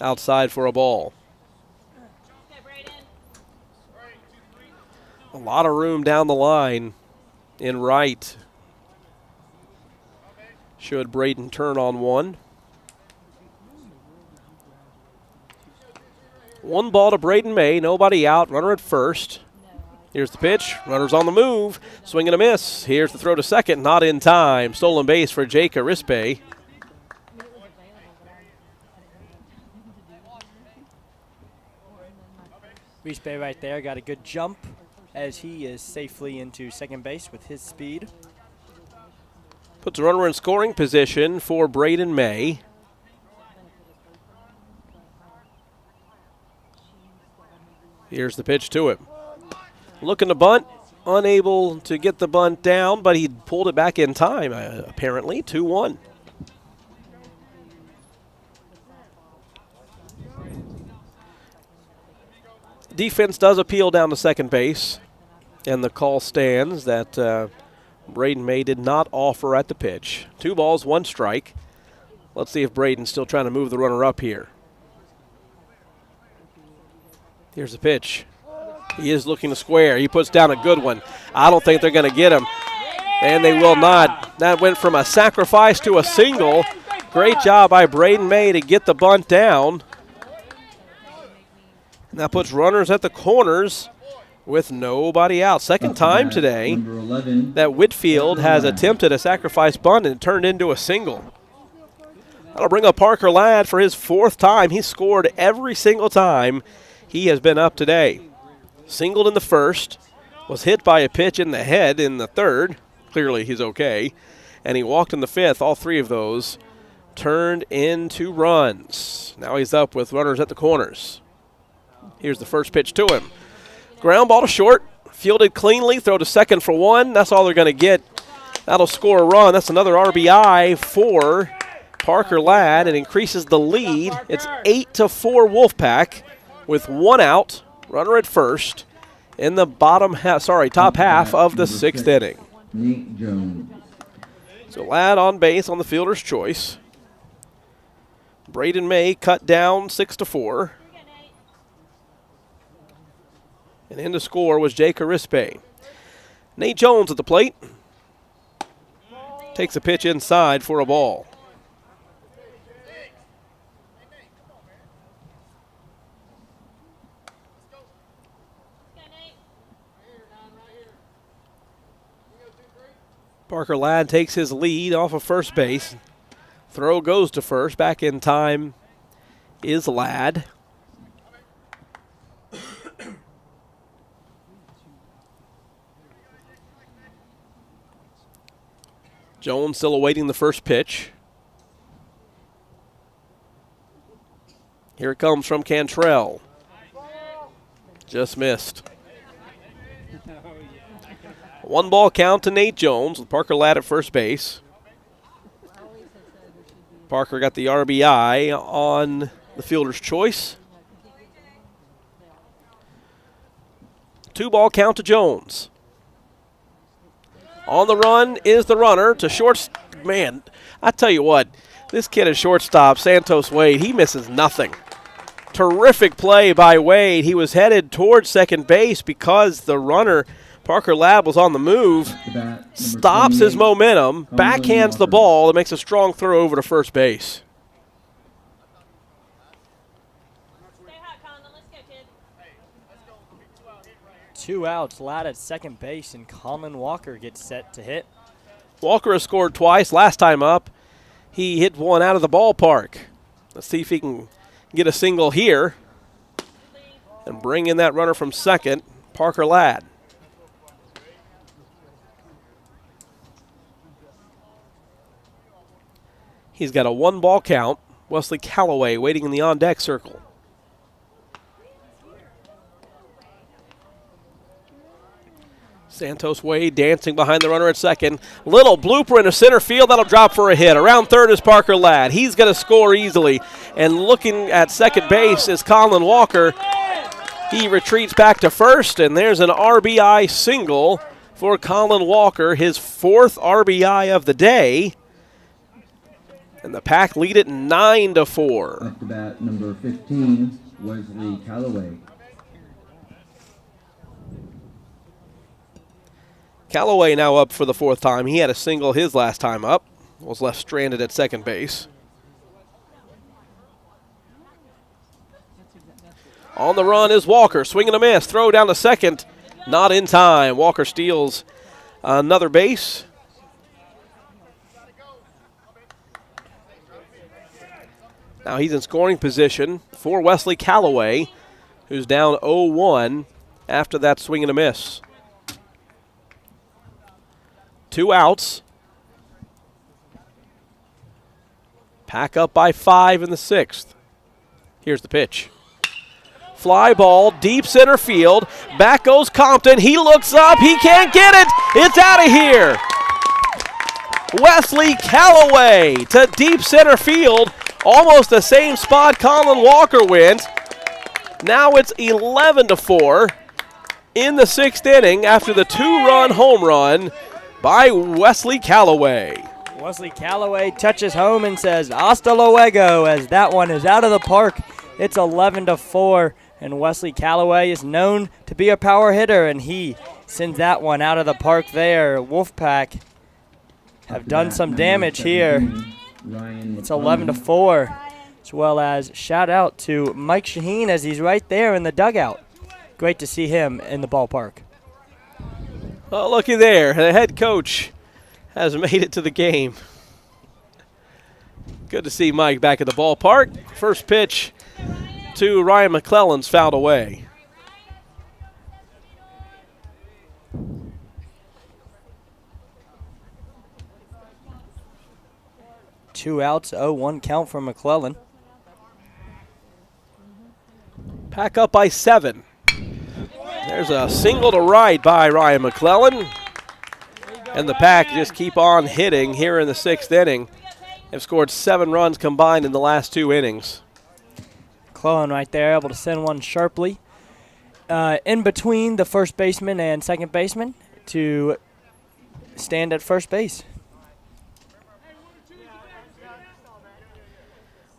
Outside for a ball. A lot of room down the line in right. Should Braden turn on one. 1 ball to Braden May. Nobody out. Runner at first. Here's the pitch. Runner's on the move. Swing and a miss. Here's the throw to second. Not in time. Stolen base for Jake Arispe. Arispe right there got a good jump as he is safely into second base with his speed. Puts a runner in scoring position for Braden May. Here's the pitch to him. Looking to bunt, unable to get the bunt down, but he pulled it back in time, apparently. 2-1. Defense does appeal down to second base, and the call stands that Braden May did not offer at the pitch. 2 balls, 1 strike. Let's see if Braden's still trying to move the runner up here. Here's the pitch. He is looking to square. He puts down a good one. I don't think they're going to get him, and they will not. That went from a sacrifice to a single. Great job by Braden May to get the bunt down. And that puts runners at the corners with nobody out. Second time today that Whitefield has attempted a sacrifice bunt and it turned into a single. That'll bring up Parker Ladd for his 4th time. He scored every single time he has been up today. Singled in the first, was hit by a pitch in the head in the third. Clearly he's okay. And he walked in the 5th. All 3 of those turned into runs. Now he's up with runners at the corners. Here's the first pitch to him. Ground ball to short, fielded cleanly, throw to second for 1. That's all they're going to get. That'll score a run. That's another RBI for Parker Ladd. It increases the lead. It's 8-4 Wolfpack with 1 out. Runner at first in the top half of the 6th inning. Nate Jones. So Ladd on base on the fielder's choice. Braden May cut down 6-4. And in to score was Jake Arispe. Nate Jones at the plate. Takes a pitch inside for a ball. Parker Ladd takes his lead off of first base. Throw goes to first. Back in time is Ladd. Jones still awaiting the first pitch. Here it comes from Cantrell. Just missed. 1 ball count to Nate Jones with Parker Ladd at first base. Parker got the RBI on the fielder's choice. 2 ball count to Jones. On the run is the runner to short. Man, I tell you what, this kid at shortstop, Santos Wade, he misses nothing. Terrific play by Wade. He was headed towards second base because the runner, Parker Ladd, was on the move. Stops his momentum, backhands the ball, and makes a strong throw over to first base. 2 outs, Ladd at second base, and Colin Walker gets set to hit. Walker has scored twice. Last time up, he hit one out of the ballpark. Let's see if he can get a single here and bring in that runner from second, Parker Ladd. He's got a 1 ball count. Wesley Calloway waiting in the on-deck circle. Santos Wade dancing behind the runner at second. Little blooper into center field. That'll drop for a hit. Around third is Parker Ladd. He's going to score easily. And looking at second base is Colin Walker. He retreats back to first, and there's an RBI single for Colin Walker, his 4th RBI of the day. And the Pack lead it 9-4. Up to bat, number 15, Wesley Calloway. Calloway now up for the 4th time. He had a single his last time up. Was left stranded at second base. On the run is Walker. Swing and a miss. Throw down to second. Not in time. Walker steals another base. Now he's in scoring position for Wesley Calloway, who's down 0-1 after that swing and a miss. 2 outs. Pack up by 5 in the 6th. Here's the pitch. Fly ball, deep center field. Back goes Compton. He looks up. He can't get it. It's out of here. Wesley Calloway to deep center field. Almost the same spot Colin Walker went. Now it's 11-4 in the 6th inning after the 2-run home run by Wesley Calloway. Wesley Calloway touches home and says hasta luego as that one is out of the park. It's 11-4, and Wesley Calloway is known to be a power hitter, and he sends that one out of the park there. Wolfpack have done some damage here. It's 11-4, as well as shout out to Mike Shaheen as he's right there in the dugout. Great to see him in the ballpark. Well, looky there. The head coach has made it to the game. Good to see Mike back at the ballpark. First pitch to Ryan McClellan's fouled away. Two outs, 0-1 count for McClellan. Pack up by 7. There's a single to right by Ryan McClellan. And the Pack just keep on hitting here in the 6th inning. They've scored 7 runs combined in the last 2 innings. McClellan right there, able to send one sharply in between the first baseman and second baseman to stand at first base.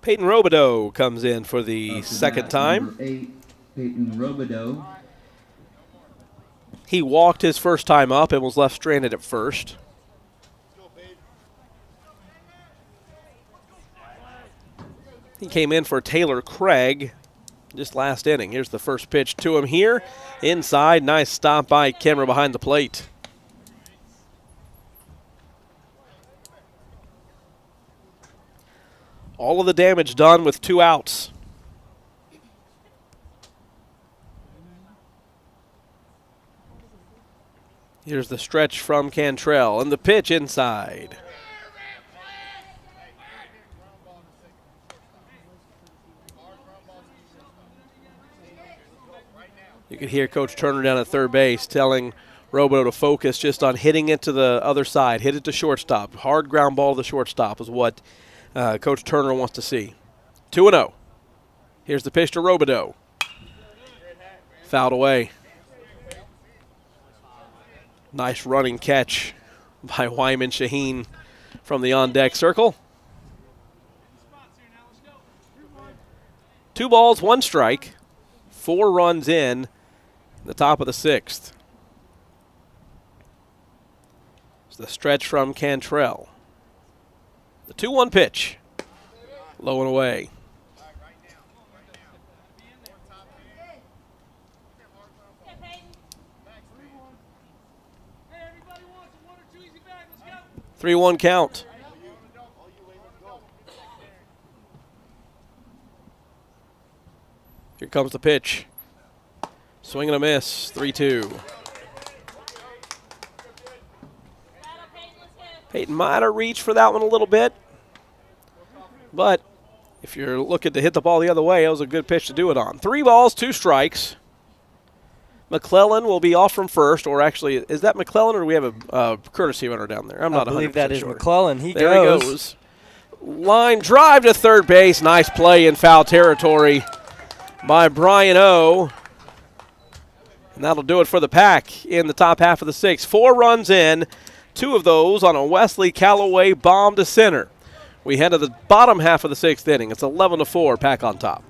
Peyton Robideau comes in for the second time. Number 8, Peyton Robideau. He walked his first time up and was left stranded at first. He came in for Taylor Craig just last inning. Here's the first pitch to him here. Inside, nice stop by Kimmer behind the plate. All of the damage done with 2 outs. Here's the stretch from Cantrell, and the pitch inside. You could hear Coach Turner down at third base telling Robideau to focus just on hitting it to the other side, hit it to shortstop. Hard ground ball to the shortstop is what Coach Turner wants to see. 2-0. Here's the pitch to Robideau. Fouled away. Nice running catch by Wyman Shaheen from the on-deck circle. 2 balls, 1 strike. 4 runs in the top of the 6th. It's the stretch from Cantrell. The 2-1 pitch. Low and away. Three 3-1 count. Here comes the pitch. Swing and a miss. 3-2. Peyton might have reached for that one a little bit. But if you're looking to hit the ball the other way, it was a good pitch to do it on. 3 balls, 2 strikes. McClellan will be off from first, or actually, is that McClellan or do we have a courtesy runner down there? I'm not 100% sure. I believe that is McClellan. He goes. Line drive to third base. Nice play in foul territory by Brian O. And that'll do it for the Pack in the top half of the 6th. 4 runs in, 2 of those on a Wesley Calloway bomb to center. We head to the bottom half of the 6th inning. It's 11-4, Pack on top.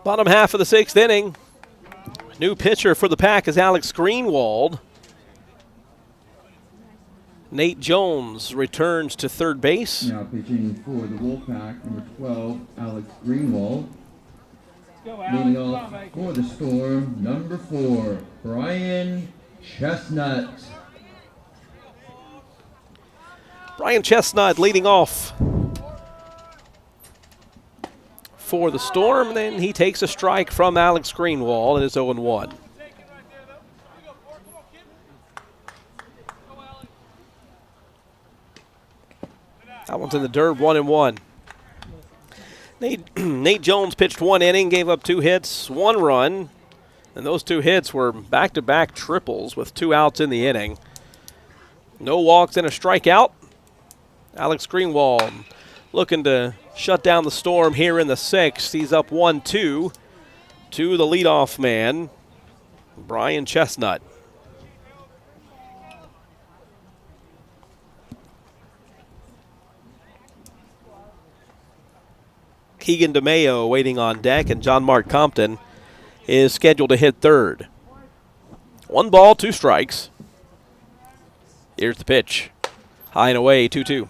Bottom half of the 6th inning. New pitcher for the Pack is Alex Greenwald. Nate Jones returns to third base. Now pitching for the Wolfpack, number 12, Alex Greenwald. Leading off for the Storm, number 4, Brian Chestnut. Brian Chestnut leading off for the Storm. Then he takes a strike from Alex Greenwald and is 0-1. That one's in the dirt, 1-1. Nate Jones pitched 1 inning, gave up 2 hits, 1 run, and those 2 hits were back-to-back triples with 2 outs in the inning. No walks and a strikeout. Alex Greenwald looking to shut down the Storm here in the 6th. He's up 1-2 to the leadoff man, Brian Chestnut. Keegan DeMayo waiting on deck, and John Mark Compton is scheduled to hit third. 1 ball, 2 strikes. Here's the pitch. High and away, 2-2.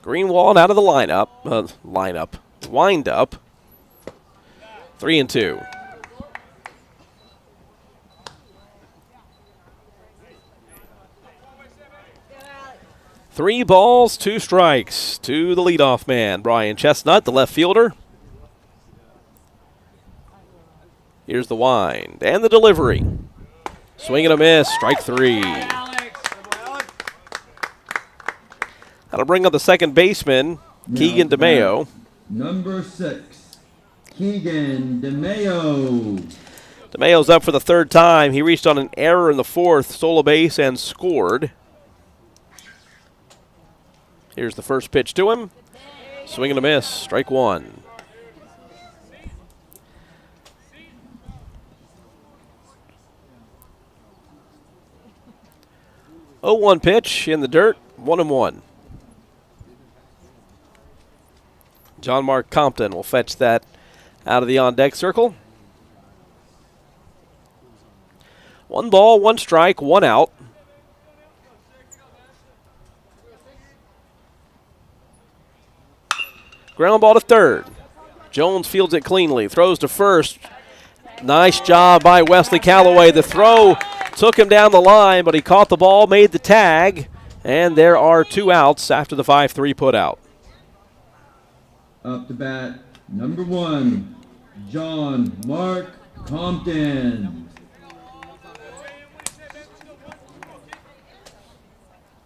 Greenwald out of the wind up. 3-2. 3 balls, 2 strikes to the leadoff man, Brian Chestnut, the left fielder. Here's the wind and the delivery. Swing and a miss, strike 3. That'll bring up the second baseman, Keegan DeMayo. Number 6, Keegan DeMayo. DeMayo's up for the 3rd time. He reached on an error in the 4th, stole a base and scored. Here's the first pitch to him. Swing and a miss, strike 1. Oh, 1 pitch in the dirt, 1-1. John Mark Compton will fetch that out of the on-deck circle. 1 ball, 1 strike, 1 out. Ground ball to third. Jones fields it cleanly, throws to first. Nice job by Wesley Calloway. The throw took him down the line, but he caught the ball, made the tag, and there are 2 outs after the 5-3 putout. Up to bat, number 1, John Mark Compton.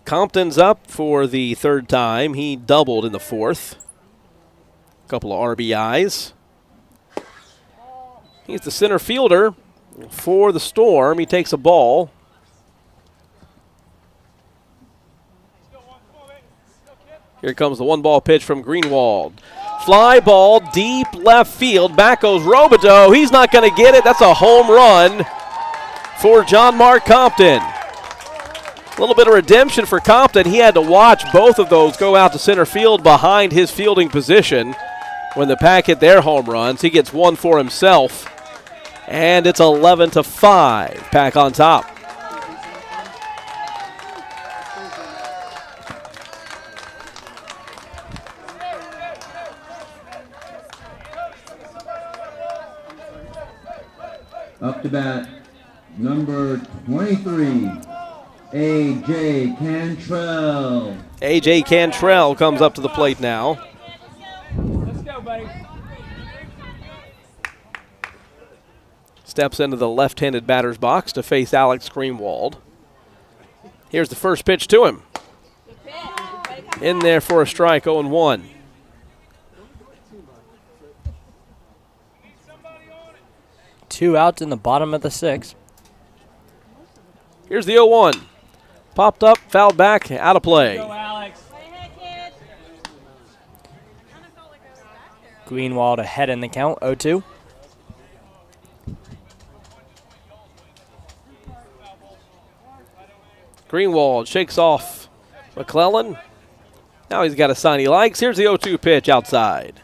Compton's up for the 3rd time. He doubled in the 4th. Couple of RBIs. He's the center fielder for the Storm. He takes a ball. Here comes the 1-ball pitch from Greenwald. Fly ball, deep left field. Back goes Robideau. He's not going to get it. That's a home run for John Mark Compton. A little bit of redemption for Compton. He had to watch both of those go out to center field behind his fielding position when the Pack hit their home runs. He gets 1 for himself, and it's 11-5. Pack on top. Up to bat, number 23, A.J. Cantrell. A.J. Cantrell comes up to the plate now. Let's go, buddy. Steps into the left-handed batter's box to face Alex Greenwald. Here's the first pitch to him. In there for a strike, 0-1. Two outs in the bottom of the 6th. Here's the 0-1. Popped up, fouled back, out of play. Go, Alex. Greenwald ahead in the count, 0-2. Greenwald shakes off McClellan. Now he's got a sign he likes. Here's the 0-2 pitch outside.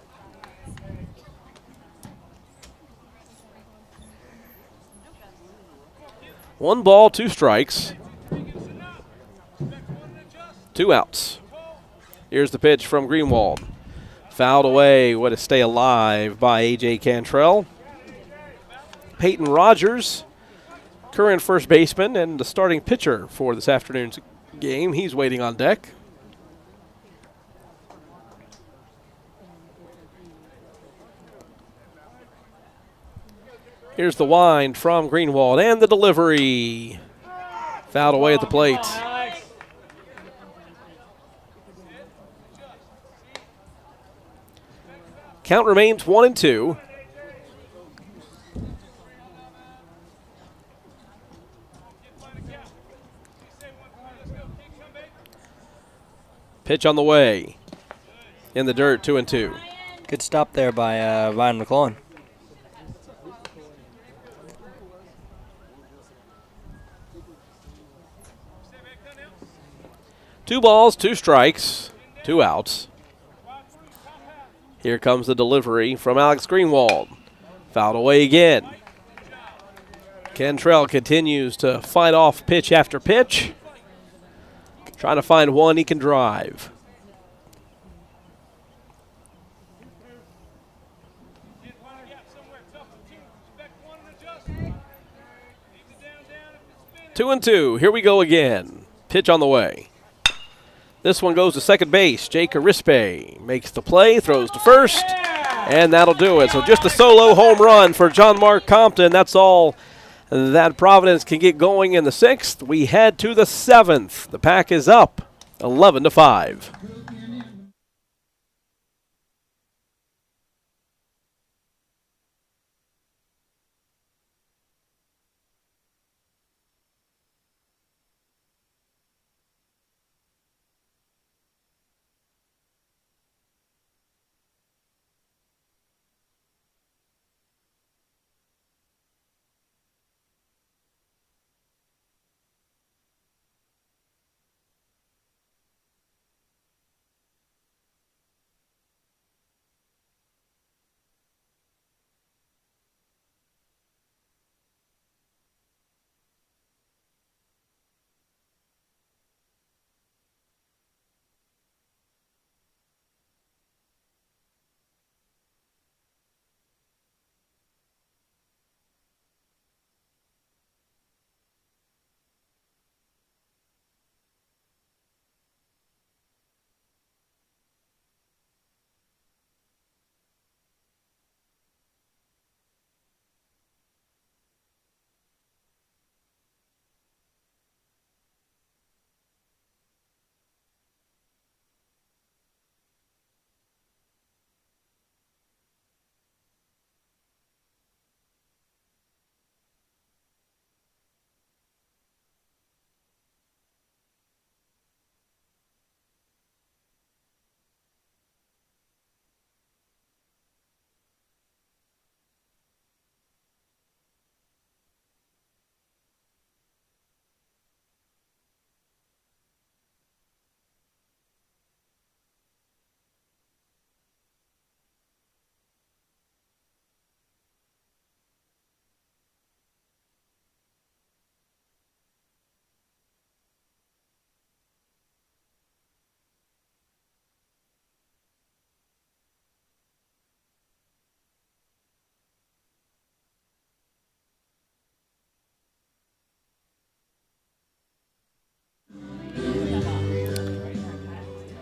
One ball, two strikes. 2 outs. Here's the pitch from Greenwald. Fouled away. Way to stay alive by A.J. Cantrell. Peyton Rogers, current first baseman and the starting pitcher for this afternoon's game. He's waiting on deck. Here's the wind from Greenwald and the delivery. Fouled away at the plate. Count remains 1-2. Pitch on the way. In the dirt, 2-2. Good stop there by Ryan McClellan. Two balls, two strikes, 2 outs. Here comes the delivery from Alex Greenwald. Fouled away again. Cantrell continues to fight off pitch after pitch. Trying to find one he can drive. Two and two. Here we go again. Pitch on the way. This one goes to second base. Jake Arispe makes the play, throws to first, and that'll do it. So just a solo home run for John Mark Compton. That's all that Providence can get going in the 6th. We head to the 7th. The Pack is up 11-5.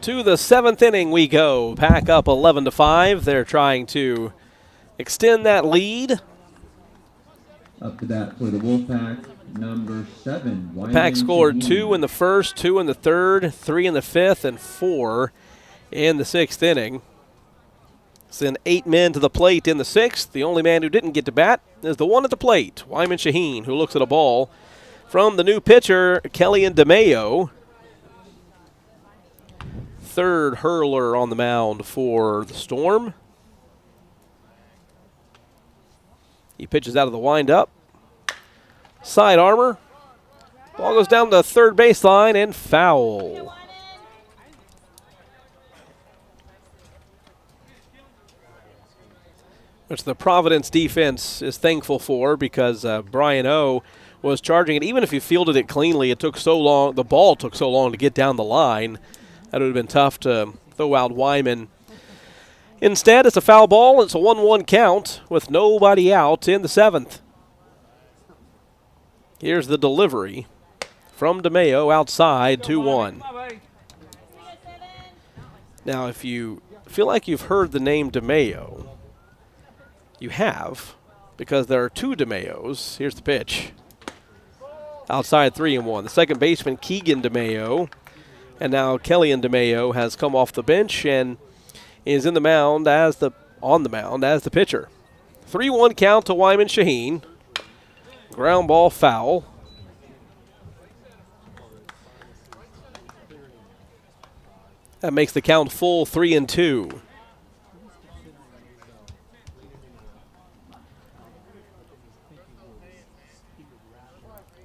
To the 7th inning we go. Pack up 11-5. They're trying to extend that lead. Up to bat for the Wolfpack, number 7. The Pack scored 2 in the first, 2 in the third, 3 in the 5th, and 4 in the 6th inning. Send 8 men to the plate in the 6th. The only man who didn't get to bat is the one at the plate, Wyman Shaheen, who looks at a ball from the new pitcher, Kellyan DeMayo. Third hurler on the mound for the Storm. He pitches out of the windup. Side armor. Ball goes down the third baseline and foul. Which the Providence defense is thankful for, because Brian O was charging it. Even if he fielded it cleanly, it took so long. The ball took so long to get down the line that it would have been tough to throw out Wyman. Instead, it's a foul ball. It's a 1-1 count with nobody out in the 7th. Here's the delivery from DeMayo outside, 2-1. Now, if you feel like you've heard the name DeMayo, you have, because there are two DeMayos. Here's the pitch. Outside, 3-1. The second baseman, Keegan DeMayo, and now Kellyan DeMayo has come off the bench and is on the mound as the pitcher. 3-1 count to Wyman Shaheen. Ground ball foul. That makes the count full 3-2.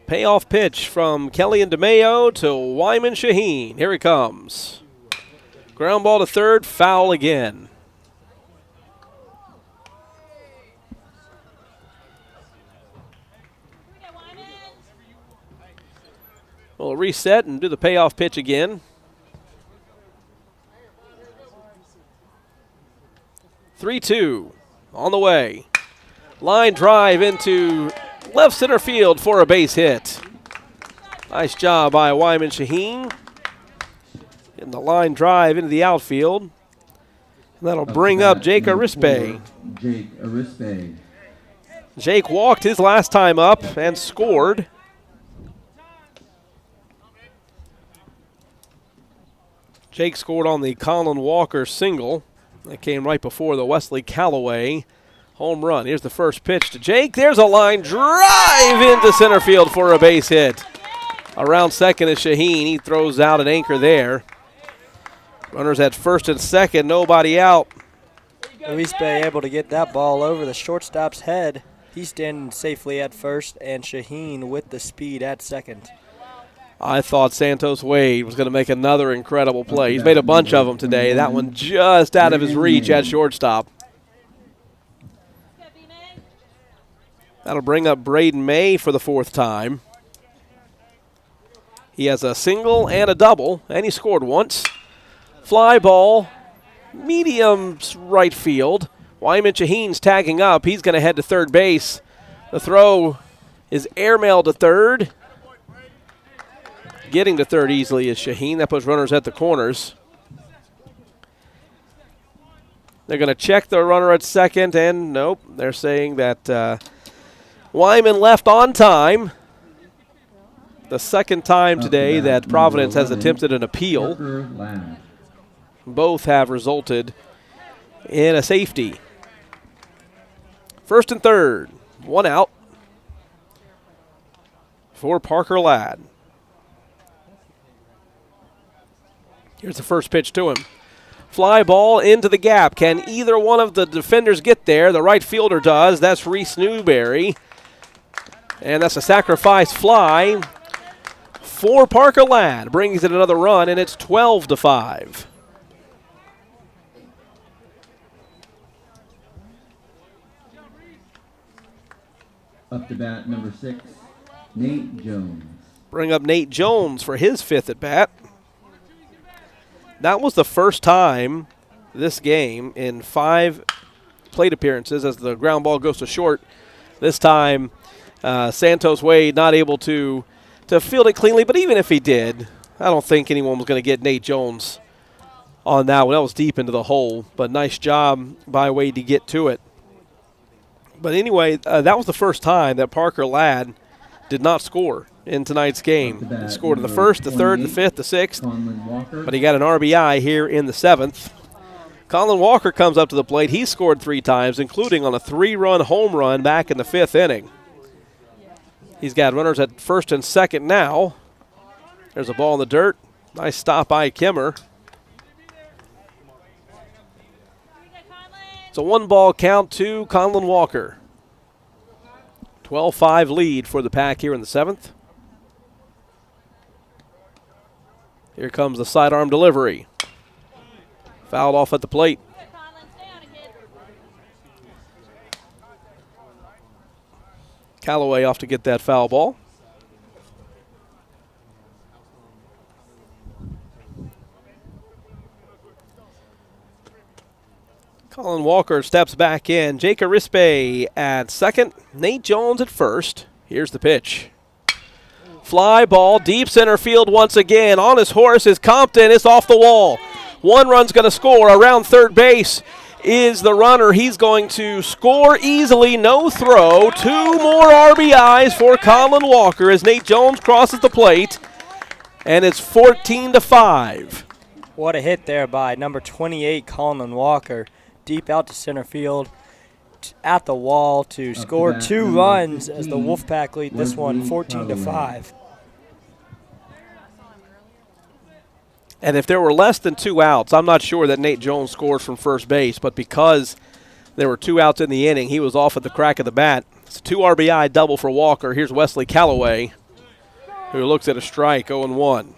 Payoff pitch from Kellyan DeMayo to Wyman Shaheen. Here he comes. Ground ball to third, foul again. We'll reset and do the payoff pitch again. 3-2 on the way. Line drive into left center field for a base hit. Nice job by Wyman Shaheen. Getting the line drive into the outfield. And that'll bring up Jake Arispe. Jake Arispe. Jake walked his last time up and scored. Jake scored on the Colin Walker single. That came right before the Wesley Callaway home run. Here's the first pitch to Jake. There's a line drive into center field for a base hit. Around second is Shaheen. He throws out an anchor there. Runners at first and second, nobody out. Arispe able to get that ball over the shortstop's head. He's standing safely at first, and Shaheen with the speed at second. I thought Santos Wade was going to make another incredible play. He's made a bunch of them today. That one just out of his reach at shortstop. That'll bring up Braden May for the fourth time. He has a single and a double, and he scored once. Fly ball, medium right field. Wyman Shaheen's tagging up. He's going to head to third base. The throw is airmailed to third. Getting to third easily is Shaheen. That puts runners at the corners. They're going to check the runner at second, and nope, they're saying that Wyman left on time. The second time today that Providence has attempted an appeal. Both have resulted in a safety. First and third, one out for Parker Ladd. Here's the first pitch to him. Fly ball into the gap. Can either one of the defenders get there? The right fielder does. That's Reese Newberry. And that's a sacrifice fly for Parker Ladd. Brings it another run, and it's 12-5. Up to bat, number 6, Nate Jones. Bring up Nate Jones for his fifth at bat. That was the first time this game in 5 plate appearances as the ground ball goes to short. This time, Santos Wade not able to field it cleanly, but even if he did, I don't think anyone was going to get Nate Jones on that one. That was deep into the hole, but nice job by Wade to get to it. But anyway, that was the first time that Parker Ladd did not score in tonight's game. He scored in the first, the third, the fifth, the sixth, but he got an RBI here in the 7th. Colin Walker comes up to the plate. He scored 3 times, including on a 3-run home run back in the 5th inning. He's got runners at first and second now. There's a ball in the dirt. Nice stop by Kimmer. It's a 1-ball count to Colin Walker. 12-5 lead for the Pack here in the 7th. Here comes the sidearm delivery. Fouled off at the plate. Callaway off to get that foul ball. Colin Walker steps back in. Jake Arispe at second. Nate Jones at first. Here's the pitch. Fly ball, deep center field once again. On his horse is Compton. It's off the wall. One run's going to score. Around third base is the runner. He's going to score easily. No throw. 2 more RBIs for Colin Walker as Nate Jones crosses the plate. And it's 14-5. What a hit there by number 28, Colin Walker. Deep out to center field, at the wall to score 2 runs as the Wolfpack lead this one 14-5. And if there were less than 2 outs, I'm not sure that Nate Jones scores from first base, but because there were 2 outs in the inning, he was off at the crack of the bat. It's a 2 RBI double for Walker. Here's Wesley Callaway, who looks at a strike, 0-1.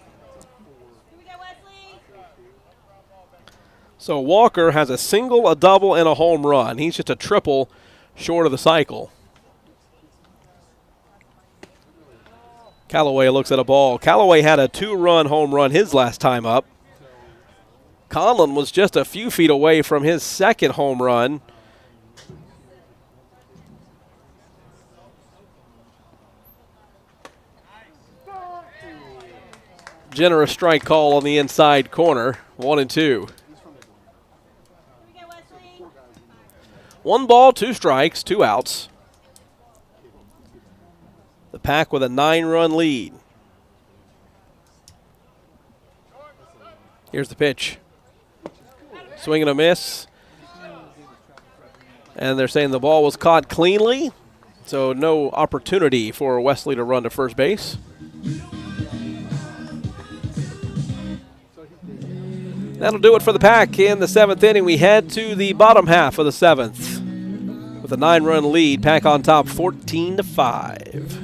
So Walker has a single, a double, and a home run. He's just a triple short of the cycle. Callaway looks at a ball. Callaway had a 2-run home run his last time up. Conlon was just a few feet away from his second home run. Generous strike call on the inside corner, 1-2. 1 ball, 2 strikes, 2 outs. The Pack with a 9-run lead. Here's the pitch. Swing and a miss. And they're saying the ball was caught cleanly, so no opportunity for Wesley to run to first base. That'll do it for the Pack in the 7th inning. We head to the bottom half of the 7th. With a 9-run lead, Pack on top 14-5.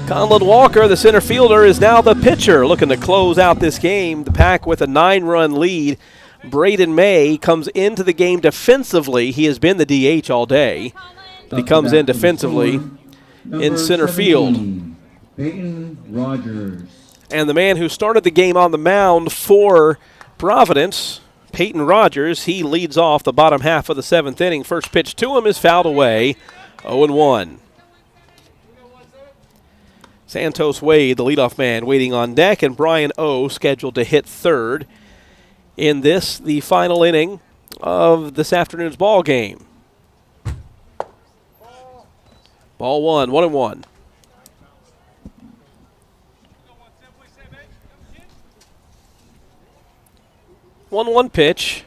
Conlon Walker, the center fielder, is now the pitcher looking to close out this game. The Pack with a 9-run lead. Braden May comes into the game defensively. He has been the DH all day, but he comes in defensively in center field. Peyton Rogers. And the man who started the game on the mound for Providence, Peyton Rogers, he leads off the bottom half of the 7th inning. First pitch to him is fouled away, 0-1. Santos Wade, the leadoff man, waiting on deck, and Brian O scheduled to hit third in this, the final inning of this afternoon's ball game. Ball 1, 1-1. One pitch,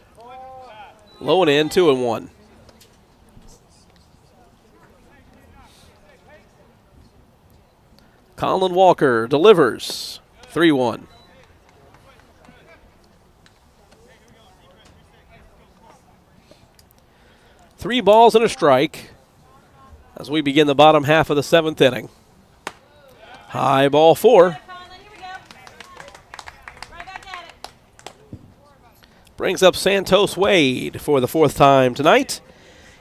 low and in, 2-1. Colin Walker delivers. 3-1. Three balls and a strike as we begin the bottom half of the 7th inning. High ball 4. Brings up Santos Wade for the 4th time tonight.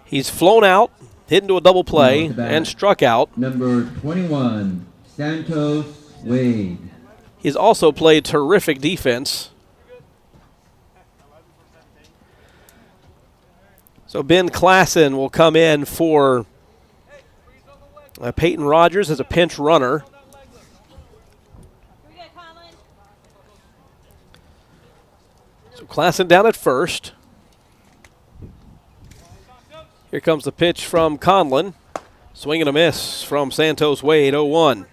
He's flown out, hit into a double play, and struck out. Number 21, Santos Wade. He's also played terrific defense. So Ben Klassen will come in for Peyton Rogers as a pinch runner. So Klassen down at first. Here comes the pitch from Conlon. Swing and a miss from Santos Wade, 0-1.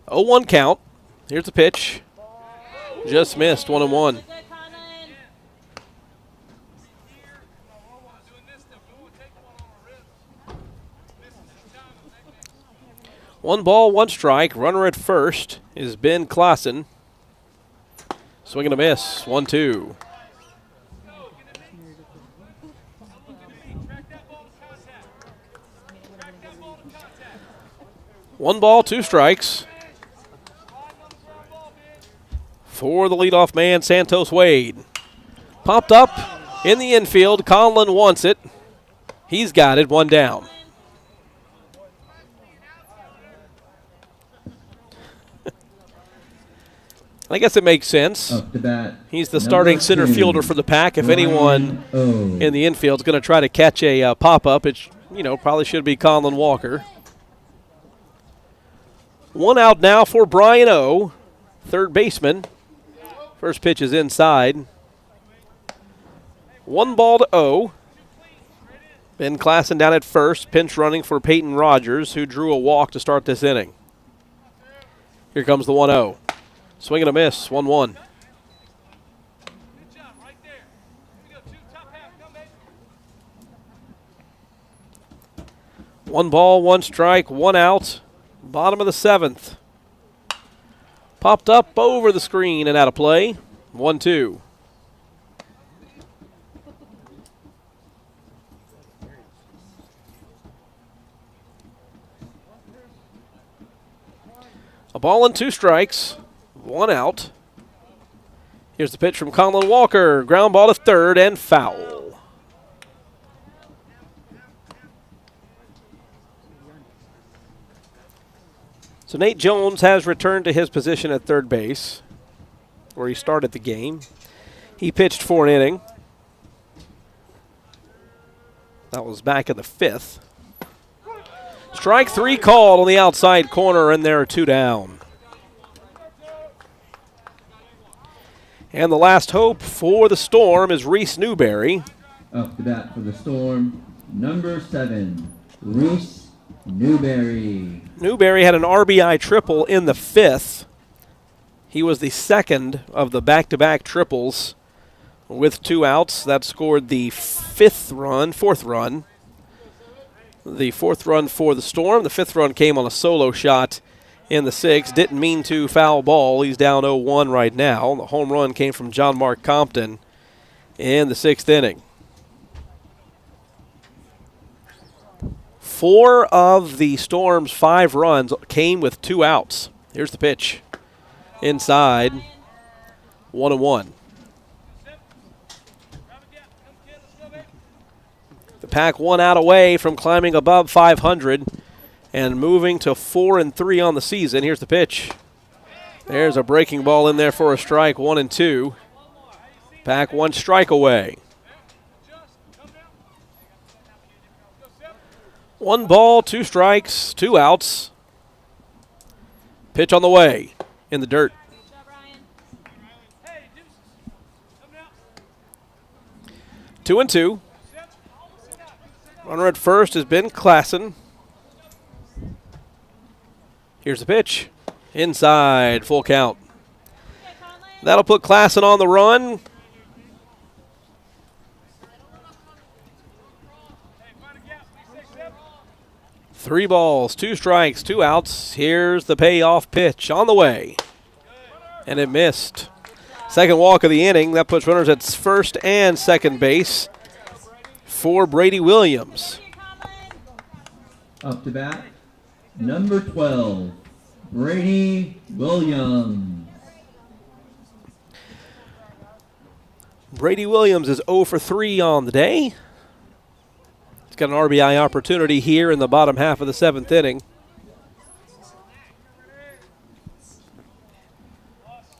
0-1 count. Here's the pitch. Just missed, 1-1. One ball, one strike. Runner at first is Ben Klassen. Swing and a miss, 1-2. One ball, two strikes. For the leadoff man, Santos Wade. Popped up in the infield. Conlon wants it. He's got it, one down. I guess it makes sense. He's the starting center fielder for the Pack. If anyone in the infield is going to try to catch a pop-up, it probably should be Colin Walker. One out now for Brian O., third baseman. First pitch is inside. One ball to O. Ben Klassen down at first, pinch running for Peyton Rogers, who drew a walk to start this inning. Here comes the 1-0. Swing and a miss, 1-1. One ball, one strike, one out. Bottom of the 7th. Popped up over the screen and out of play. 1-2. A ball and two strikes. One out. Here's the pitch from Colin Walker. Ground ball to third and foul. So Nate Jones has returned to his position at third base, where he started the game. He pitched for an inning. That was back in the 5th. Strike 3 called on the outside corner, and there are 2 down. And the last hope for the Storm is Reese Newberry. Up to bat for the Storm, number 7, Reese Newberry. Newberry had an RBI triple in the 5th. He was the second of the back-to-back triples with 2 outs. That scored the fourth run. The 4th run for the Storm. The 5th run came on a solo shot in the 6th. Didn't mean to foul ball. He's down 0-1 right now. The home run came from John Mark Compton in the 6th inning. 4 of the Storm's 5 runs came with 2 outs. Here's the pitch. Inside. 1-1. The Pack 1 out away from climbing above 500 and moving to 4-3 on the season. Here's the pitch. There's a breaking ball in there for a strike, 1-2. Pack 1 strike away. 1 ball, 2 strikes, 2 outs. Pitch on the way in the dirt. Two and two. Runner at first has been Klassen. Here's the pitch. Inside, full count. That'll put Klassen on the run. 3 balls, 2 strikes, 2 outs. Here's the payoff pitch on the way. And it missed. Second walk of the inning. That puts runners at first and second base for Brady Williams. Up to bat, number 12, Brady Williams. Brady Williams is 0 for 3 on the day. He's got an RBI opportunity here in the bottom half of the 7th inning.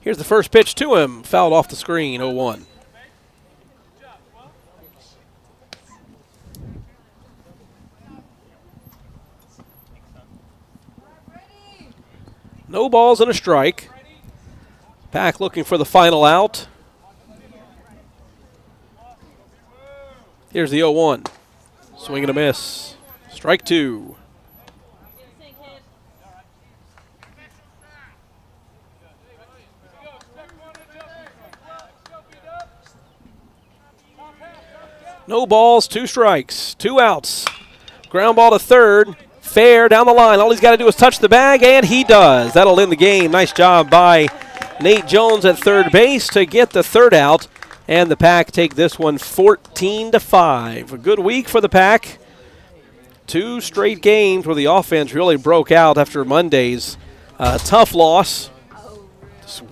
Here's the first pitch to him. Fouled off the screen, 0-1. No balls and a strike. Pack looking for the final out. Here's the 0-1. Swing and a miss. Strike 2. No balls, 2 strikes, 2 outs. Ground ball to third. Fair down the line. All he's got to do is touch the bag, and he does. That'll end the game. Nice job by Nate Jones at third base to get the 3rd out. And the Pack take this one 14-5. A good week for the Pack. 2 straight games where the offense really broke out after Monday's tough loss.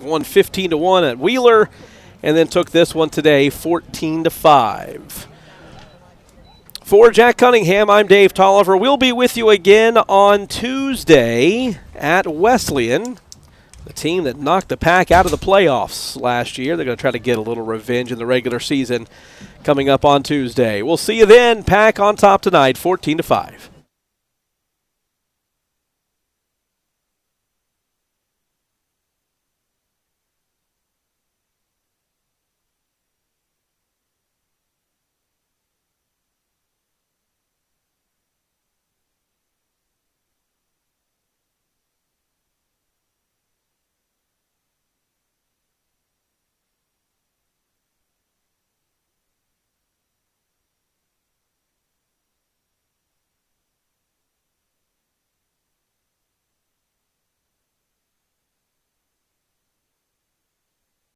Won 15-1 at Wheeler, and then took this one today 14-5. For Jack Cunningham, I'm Dave Tolliver. We'll be with you again on Tuesday at Wesleyan, the team that knocked the Pack out of the playoffs last year. They're going to try to get a little revenge in the regular season coming up on Tuesday. We'll see you then. Pack on top tonight, 14-5.